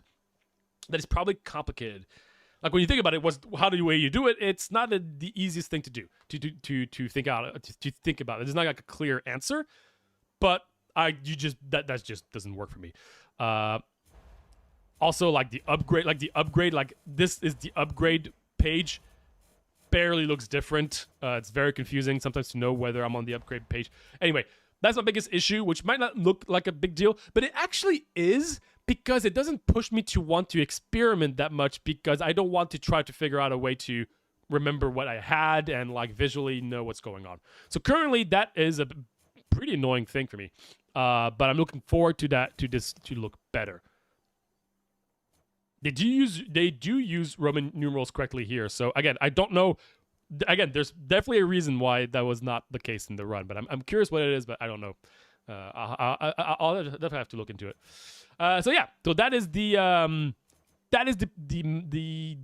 Speaker 1: that it's probably complicated. Like when you think about it, how the way you do it, it's not the easiest thing to do to think about it. There's not like a clear answer, but that just doesn't work for me. Also, like the upgrade, like this is the upgrade page. Barely looks different. It's very confusing sometimes to know whether I'm on the upgrade page. Anyway, that's my biggest issue, which might not look like a big deal, but it actually is, because it doesn't push me to want to experiment that much, because I don't want to try to figure out a way to remember what I had and like visually know what's going on. So currently that is a pretty annoying thing for me. But I'm looking forward to that to look better. They do use Roman numerals correctly here. So again, I don't know. Again, there's definitely a reason why that was not the case in the run, but I'm curious what it is, but I don't know. I'll definitely have to look into it. So yeah, so that is the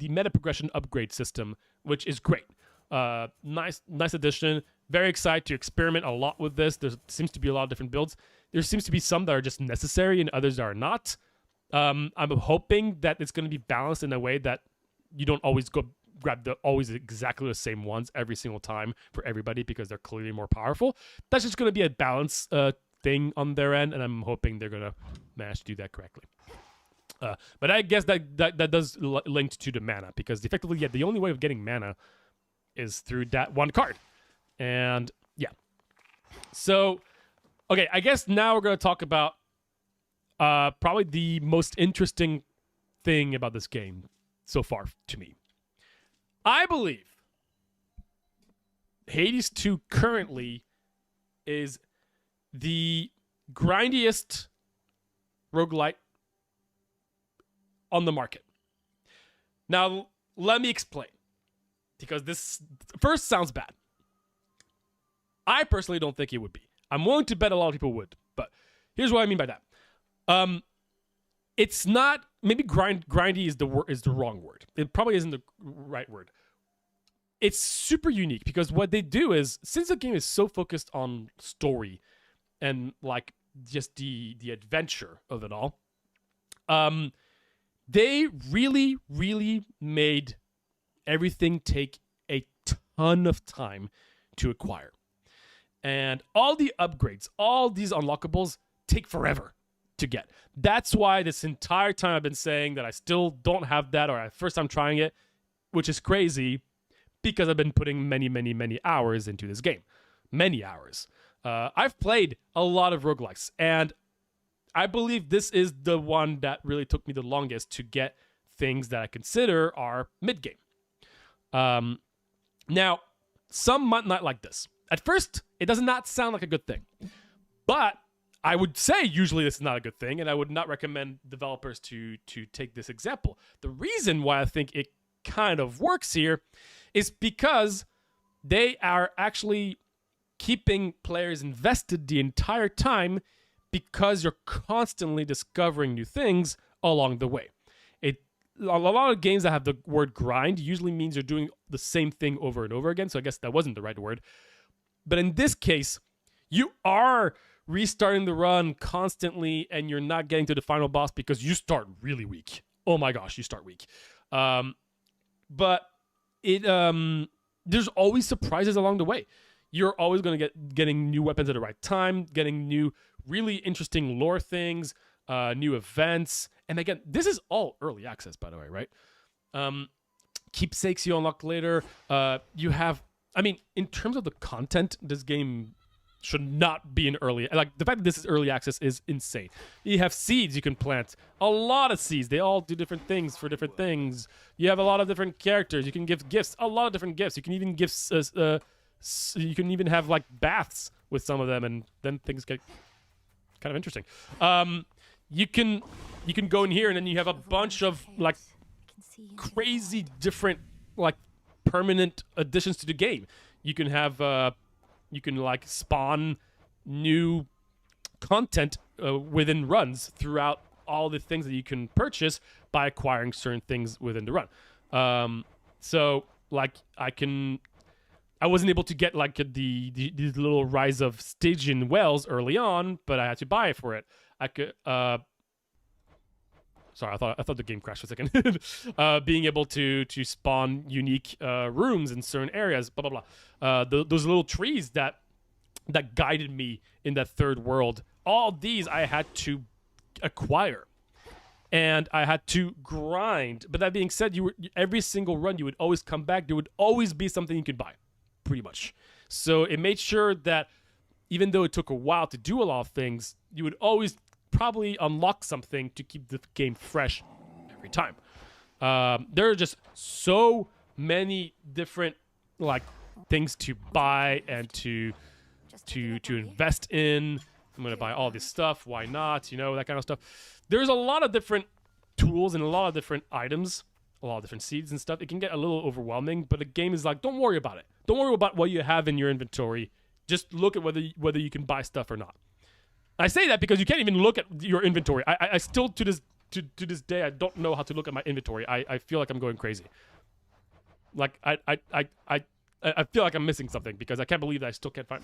Speaker 1: meta progression upgrade system, which is great. Nice addition. Very excited to experiment a lot with this. There seems to be a lot of different builds. There seems to be some that are just necessary and others that are not. I'm hoping that it's going to be balanced in a way that you don't always go grab always exactly the same ones every single time for everybody because they're clearly more powerful. That's just going to be a balance thing on their end, and I'm hoping they're going to manage to do that correctly. But I guess that does link to the mana, because effectively, yeah, the only way of getting mana is through that one card. And yeah. So, okay, I guess now we're going to talk about probably the most interesting thing about this game so far to me. I believe Hades 2 currently is the grindiest roguelike on the market. Now, let me explain, because this first sounds bad. I personally don't think it would be. I'm willing to bet a lot of people would, but here's what I mean by that. It's not, maybe grindy is the wrong word. It probably isn't the right word. It's super unique because what they do is, since the game is so focused on story and like just the adventure of it all, they really, really made everything take a ton of time to acquire. And all the upgrades, all these unlockables take forever to get. That's why this entire time I've been saying that I still don't have that, or first time trying it, which is crazy because I've been putting many, many, many hours into this game. Many hours. I've played a lot of roguelikes, and I believe this is the one that really took me the longest to get things that I consider are mid-game. Now, some might not like this. At first, it does not sound like a good thing. But I would say usually this is not a good thing, and I would not recommend developers to take this example. The reason why I think it kind of works here is because they are actually keeping players invested the entire time, because you're constantly discovering new things along the way. A lot of games that have the word grind usually means you're doing the same thing over and over again, so I guess that wasn't the right word. But in this case, you are restarting the run constantly, and you're not getting to the final boss because you start really weak. Oh my gosh, you start weak. But there's always surprises along the way. You're always going to getting new weapons at the right time, getting new really interesting lore things, new events. And again, this is all early access, by the way, right? Keepsakes you unlock later. You have, I mean, in terms of the content, this game should not be in early. Like, the fact that this is early access is insane. You have seeds you can plant. A lot of seeds. They all do different things for different things. You have a lot of different characters. You can give gifts. A lot of different gifts. You can even give, you can even have, like, baths with some of them, and then things get kind of interesting. You can go in here, and then you have a bunch of, like, crazy different, like, permanent additions to the game. You can have you can like spawn new content within runs throughout all the things that you can purchase by acquiring certain things within the run. So like I wasn't able to get like the little Rise of Stygian wells early on, but I had to buy for it. I could sorry, I thought the game crashed for a second. Being able to spawn unique rooms in certain areas, blah blah blah. Those little trees that guided me in that third world. All these I had to acquire, and I had to grind. But that being said, every single run you would always come back. There would always be something you could buy, pretty much. So it made sure that even though it took a while to do a lot of things, you would always probably unlock something to keep the game fresh every time. There are just so many different like things to buy and to invest in. I'm gonna buy all this stuff. Why not? You know, that kind of stuff. There's a lot of different tools and a lot of different items, a lot of different seeds and stuff. It can get a little overwhelming, but the game is like, don't worry about it. Don't worry about what you have in your inventory. Just look at whether you can buy stuff or not. I say that because you can't even look at your inventory. I still to this day I don't know how to look at my inventory. I feel like I'm going crazy. Like I feel like I'm missing something because I can't believe that I still can't find.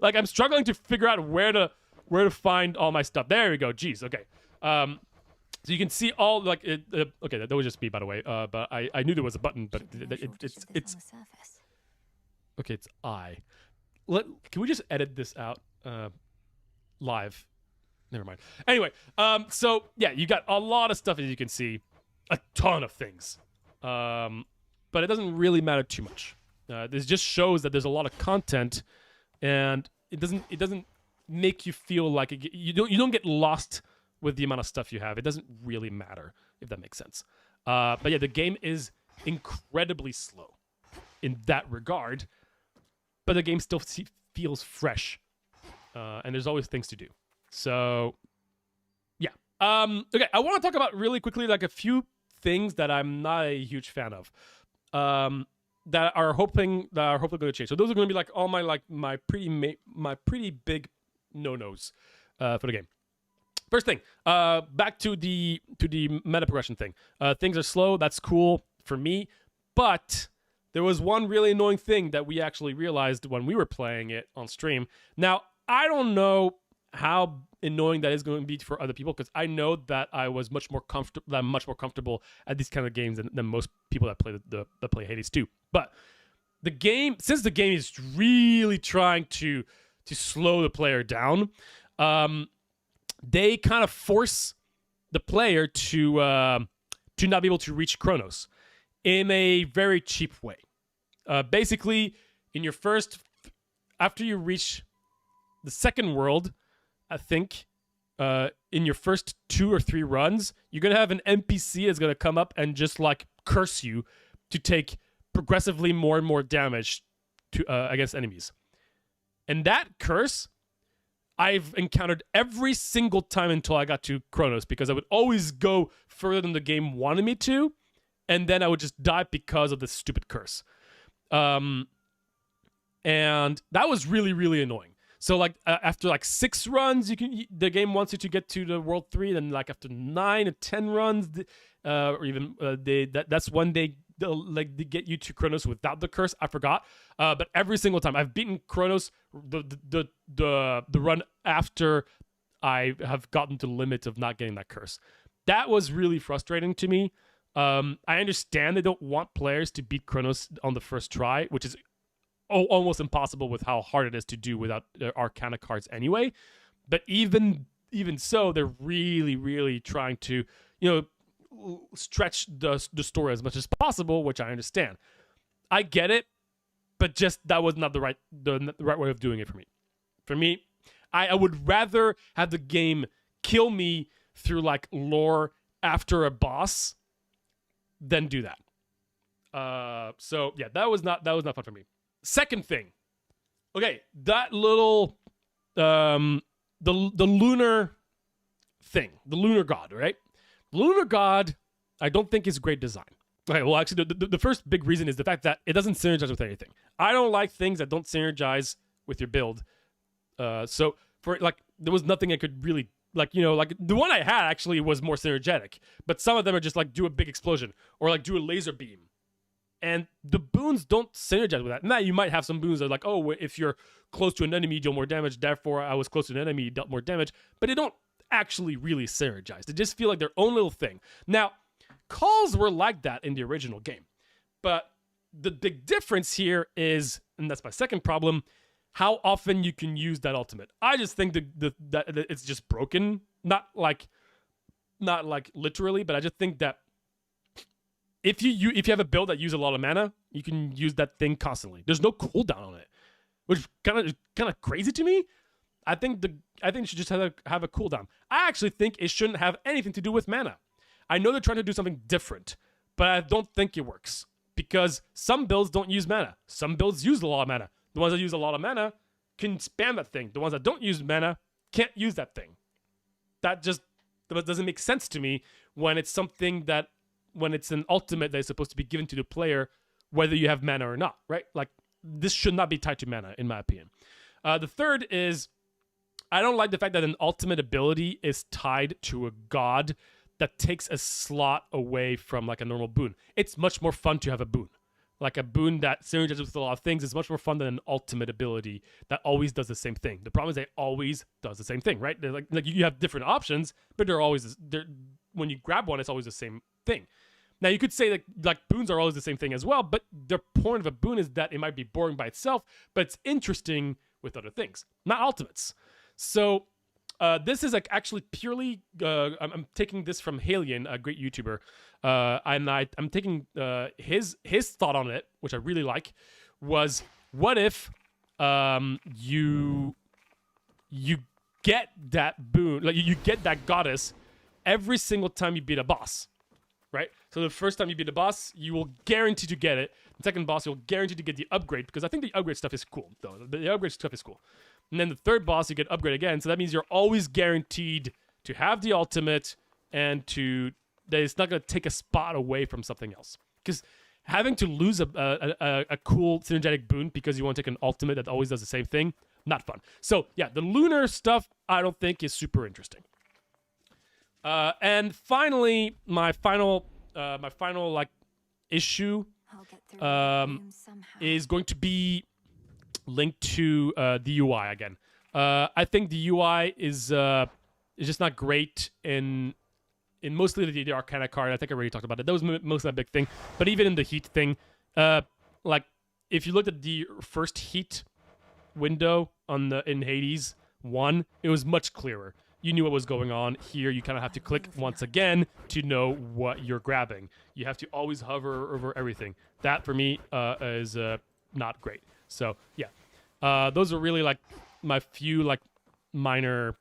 Speaker 1: Like I'm struggling to figure out where to find all my stuff. There we go. Jeez. Okay. So you can see all like it. Okay, that was just me, by the way. But I knew there was a button, but it's okay. It's I. Can we just edit this out live? Never mind. Anyway, so yeah, you got a lot of stuff as you can see, a ton of things, but it doesn't really matter too much. This just shows that there's a lot of content, and it doesn't make you feel like you don't get lost with the amount of stuff you have. It doesn't really matter, if that makes sense. But yeah, the game is incredibly slow in that regard, but the game still feels fresh, and there's always things to do. So yeah. Okay, I want to talk about really quickly like a few things that I'm not a huge fan of. That are hoping going to change. So those are going to be like all my pretty big no-nos for the game. First thing, back to the meta progression thing. Things are slow. That's cool for me, but there was one really annoying thing that we actually realized when we were playing it on stream. Now I don't know how annoying that is going to be for other people because I know that I'm much more comfortable at these kind of games than most people that play Hades 2. But since the game is really trying to slow the player down, they kind of force the player to not be able to reach Chronos in a very cheap way. Basically, after you reach the second world, I think in your first 2 or 3 runs, you're going to have an NPC that's going to come up and just like curse you to take progressively more and more damage against enemies. And that curse, I've encountered every single time until I got to Chronos because I would always go further than the game wanted me to, and then I would just die because of this stupid curse. And that was really, really annoying. So like after like 6 runs, the game wants you to get to the World 3. Then like after 9 or 10 runs, or even that's when they get you to Chronos without the curse. I forgot. But every single time I've beaten Chronos, the run after I have gotten to the limit of not getting that curse. That was really frustrating to me. I understand they don't want players to beat Chronos on the first try, which is almost impossible with how hard it is to do without Arcana cards anyway. But even so, they're really, really trying to, stretch the story as much as possible, which I understand. I get it, but just that was not the right way of doing it for me. For me, I would rather have the game kill me through like lore after a boss than do that. So yeah, that was not fun for me. Second thing, okay, that little the lunar thing, the lunar god, right? The lunar god, I don't think is great design. Okay, well, actually, the first big reason is the fact that it doesn't synergize with anything. I don't like things that don't synergize with your build. So for like, there was nothing I could really like the one I had actually was more synergetic, but some of them are just like do a big explosion or like do a laser beam. And the boons don't synergize with that. Now, you might have some boons that are like, oh, if you're close to an enemy, you deal more damage. Therefore, I was close to an enemy, you dealt more damage. But they don't actually really synergize. They just feel like their own little thing. Now, calls were like that in the original game. But the big difference here is, and that's my second problem, how often you can use that ultimate. I just think that it's just broken. Not like literally, but I just think that if you have a build that uses a lot of mana, you can use that thing constantly. There's no cooldown on it, which kind of crazy to me. I think it should just have a cooldown. I actually think it shouldn't have anything to do with mana. I know they're trying to do something different, but I don't think it works because some builds don't use mana. Some builds use a lot of mana. The ones that use a lot of mana can spam that thing. The ones that don't use mana can't use that thing. That doesn't make sense to me when it's when it's an ultimate that is supposed to be given to the player, whether you have mana or not, right? Like, this should not be tied to mana, in my opinion. The third is, I don't like the fact that an ultimate ability is tied to a god that takes a slot away from like a normal boon. It's much more fun to have a boon. Like a boon that synergizes with a lot of things is much more fun than an ultimate ability that always does the same thing. The problem is it always does the same thing, right? They're like you have different options, but when you grab one, it's always the same thing. Now you could say like boons are always the same thing as well, but the point of a boon is that it might be boring by itself, but it's interesting with other things, not ultimates. So this is like actually purely. I'm taking this from Halion, a great YouTuber, and I'm taking his thought on it, which I really like. Was what if you get that boon, like you get that goddess every single time you beat a boss, right? So the first time you beat a boss, you will guarantee to get it. The second boss, you'll guarantee to get the upgrade, because I think the upgrade stuff is cool, though. The upgrade stuff is cool. And then the third boss, you get upgrade again. So that means you're always guaranteed to have the ultimate and that it's not going to take a spot away from something else. Because having to lose a cool synergetic boon because you want to take an ultimate that always does the same thing, not fun. So yeah, the lunar stuff I don't think is super interesting. And finally, my final like issue
Speaker 2: I'll get through the room somehow.
Speaker 1: is going to be linked to the UI again. I think the UI is just not great in mostly the Arcana card. I think I already talked about it. That was mostly a big thing. But even in the Heat thing, like if you looked at the first Heat window in Hades 1, it was much clearer. You knew what was going on. Here, you kind of have to click once again to know what you're grabbing. You have to always hover over everything. That, for me, is not great. So, yeah. Those are really, like, my few, like, minor...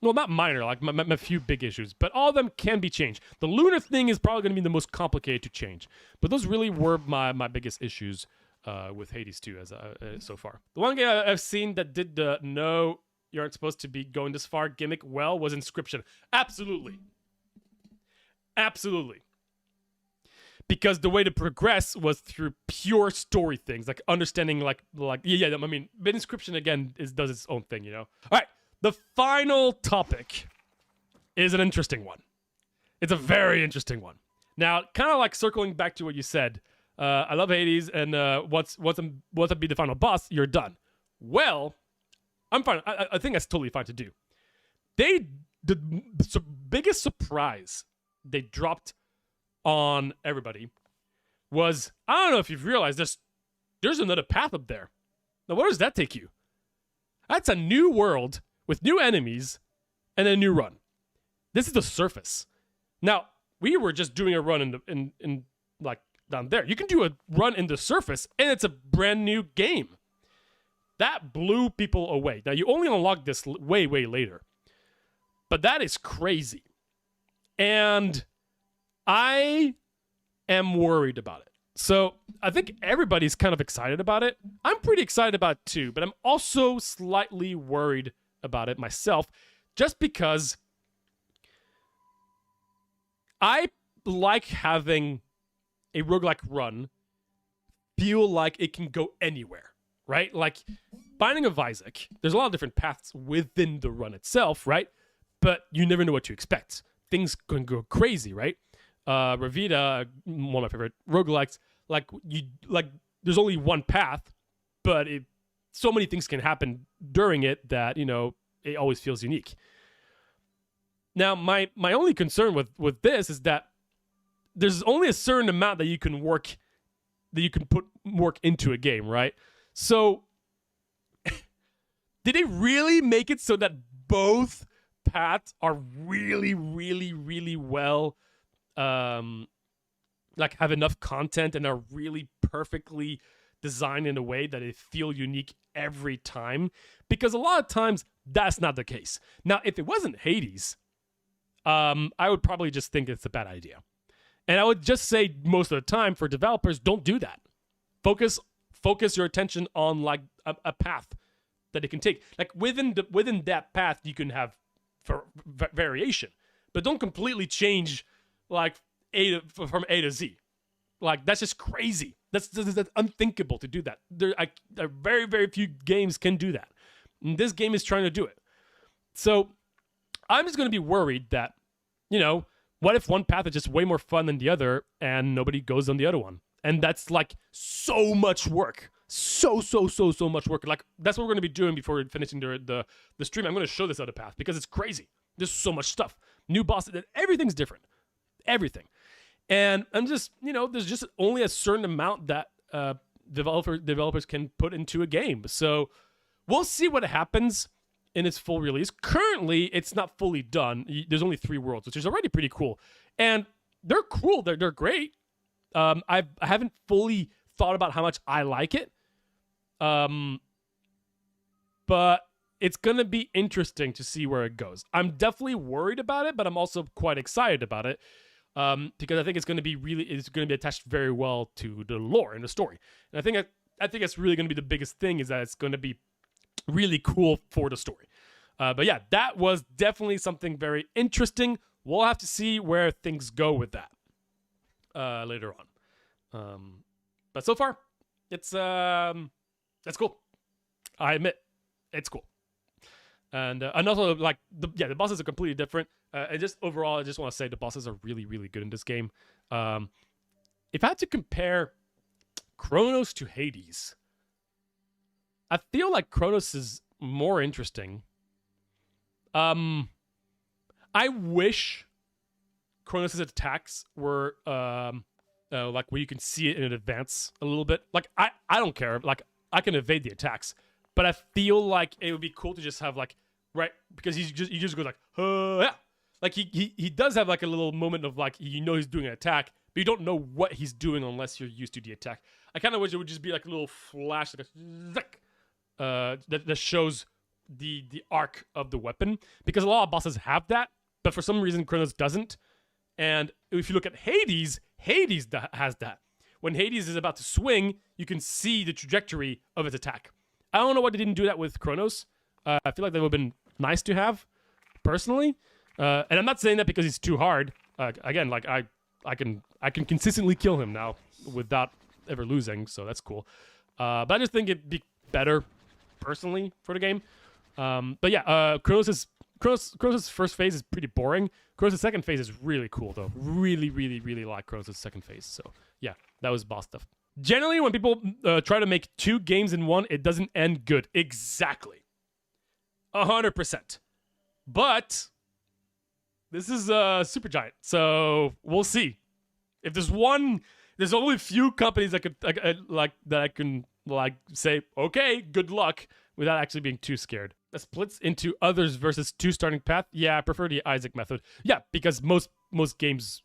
Speaker 1: Well, not minor, like, my few big issues. But all of them can be changed. The lunar thing is probably going to be the most complicated to change. But those really were my biggest issues with Hades 2 so far. The one game I've seen that did the no... you aren't supposed to be going this far gimmick well was Inscription. Absolutely. Because the way to progress was through pure story things, like understanding but Inscription again does its own thing, you know. All right, the final topic is an interesting one. It's a very interesting one. Now, kind of like circling back to what you said, I love Hades, and once I beat the final boss, you're done. Well, I'm fine. I think that's totally fine to do. The biggest surprise they dropped on everybody was, I don't know if you've realized this, there's another path up there. Now, where does that take you? That's a new world with new enemies and a new run. This is the surface. Now, we were just doing a run in like down there. You can do a run in the surface, and it's a brand new game. That blew people away. Now, you only unlock this way, way later. But that is crazy. And I am worried about it. So I think everybody's kind of excited about it. I'm pretty excited about it too, but I'm also slightly worried about it myself, just because I like having a roguelike run feel like it can go anywhere. Right? Like, Binding of Isaac, there's a lot of different paths within the run itself, right? But you never know what to expect. Things can go crazy, right? Ravita, one of my favorite roguelikes, there's only one path, but so many things can happen during it that, you know, it always feels unique. Now, my only concern with this is that there's only a certain amount that you can put work into a game, right? So, did they really make it so that both paths are really, really, really well, have enough content and are really perfectly designed in a way that they feel unique every time? Because a lot of times, that's not the case. Now, if it wasn't Hades, I would probably just think it's a bad idea. And I would just say most of the time for developers, don't do that. Focus your attention on like a path that it can take. Like within that path, you can have variation, but don't completely change like from A to Z. Like that's just crazy. That's unthinkable to do that. There are very, very few games can do that. And this game is trying to do it. So I'm just going to be worried that, you know, what if one path is just way more fun than the other and nobody goes on the other one? And that's like so much work. So much work. Like that's what we're going to be doing before finishing the stream. I'm going to show this other path because it's crazy. There's so much stuff. New bosses. Everything's different. Everything. And I'm just, you know, there's just only a certain amount that developers can put into a game. So we'll see what happens in its full release. Currently, it's not fully done. There's only 3 worlds, which is already pretty cool. And they're cool. They're great. I haven't fully thought about how much I like it. But it's going to be interesting to see where it goes. I'm definitely worried about it, but I'm also quite excited about it. Because I think it's going to be attached very well to the lore and the story. And I think that's really going to be the biggest thing, is that it's going to be really cool for the story. But yeah, that was definitely something very interesting. We'll have to see where things go with that later on. But so far, it's cool. I admit, it's cool. And also, like, the bosses are completely different. And just overall, I just want to say the bosses are really, really good in this game. If I had to compare Chronos to Hades, I feel like Chronos is more interesting. I wish Chronos' attacks were like where you can see it in advance a little bit. Like, I don't care. Like, I can evade the attacks. But I feel like it would be cool to just have like, right, because he just goes like, yeah. Like he does have like a little moment of like, you know, he's doing an attack, but you don't know what he's doing unless you're used to the attack. I kind of wish it would just be like a little flash, like that shows the arc of the weapon, because a lot of bosses have that, but for some reason Chronos doesn't. And if you look at Hades has that. When Hades is about to swing, you can see the trajectory of its attack. I don't know why they didn't do that with Chronos. I feel like that would have been nice to have, personally. And I'm not saying that because he's too hard. Again, like I can consistently kill him now without ever losing, so that's cool. But I just think it'd be better, personally, for the game. But yeah, Chronos' first phase is pretty boring. Chronos' second phase is really cool, though. Really, really, really like Chronos' second phase. So yeah, that was boss stuff. Generally, when people try to make 2 games in one, it doesn't end good. Exactly. 100%. But this is Supergiant, so we'll see. If there's only a few companies that I can say, okay, good luck, without actually being too scared. That splits into others versus 2 starting path. Yeah, I prefer the Isaac method. Yeah, because most games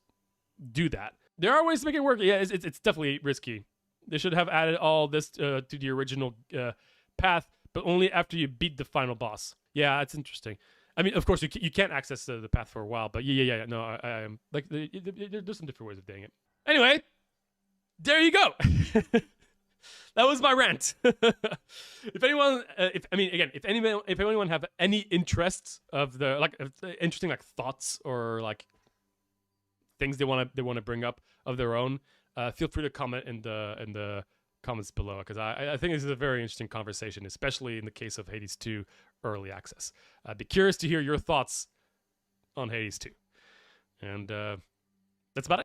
Speaker 1: do that. There are ways to make it work. Yeah, it's definitely risky. They should have added all this to the original path, but only after you beat the final boss. Yeah, it's interesting. I mean, of course, you can't access the path for a while, but yeah. No, I like there's some different ways of doing it. Anyway, there you go. That was my rant. If anyone, if anyone have any interests of the interesting thoughts or like things they want to bring up of their own, feel free to comment in the comments below, because I think this is a very interesting conversation, especially in the case of Hades 2 early access. I'd be curious to hear your thoughts on Hades 2, and that's about it.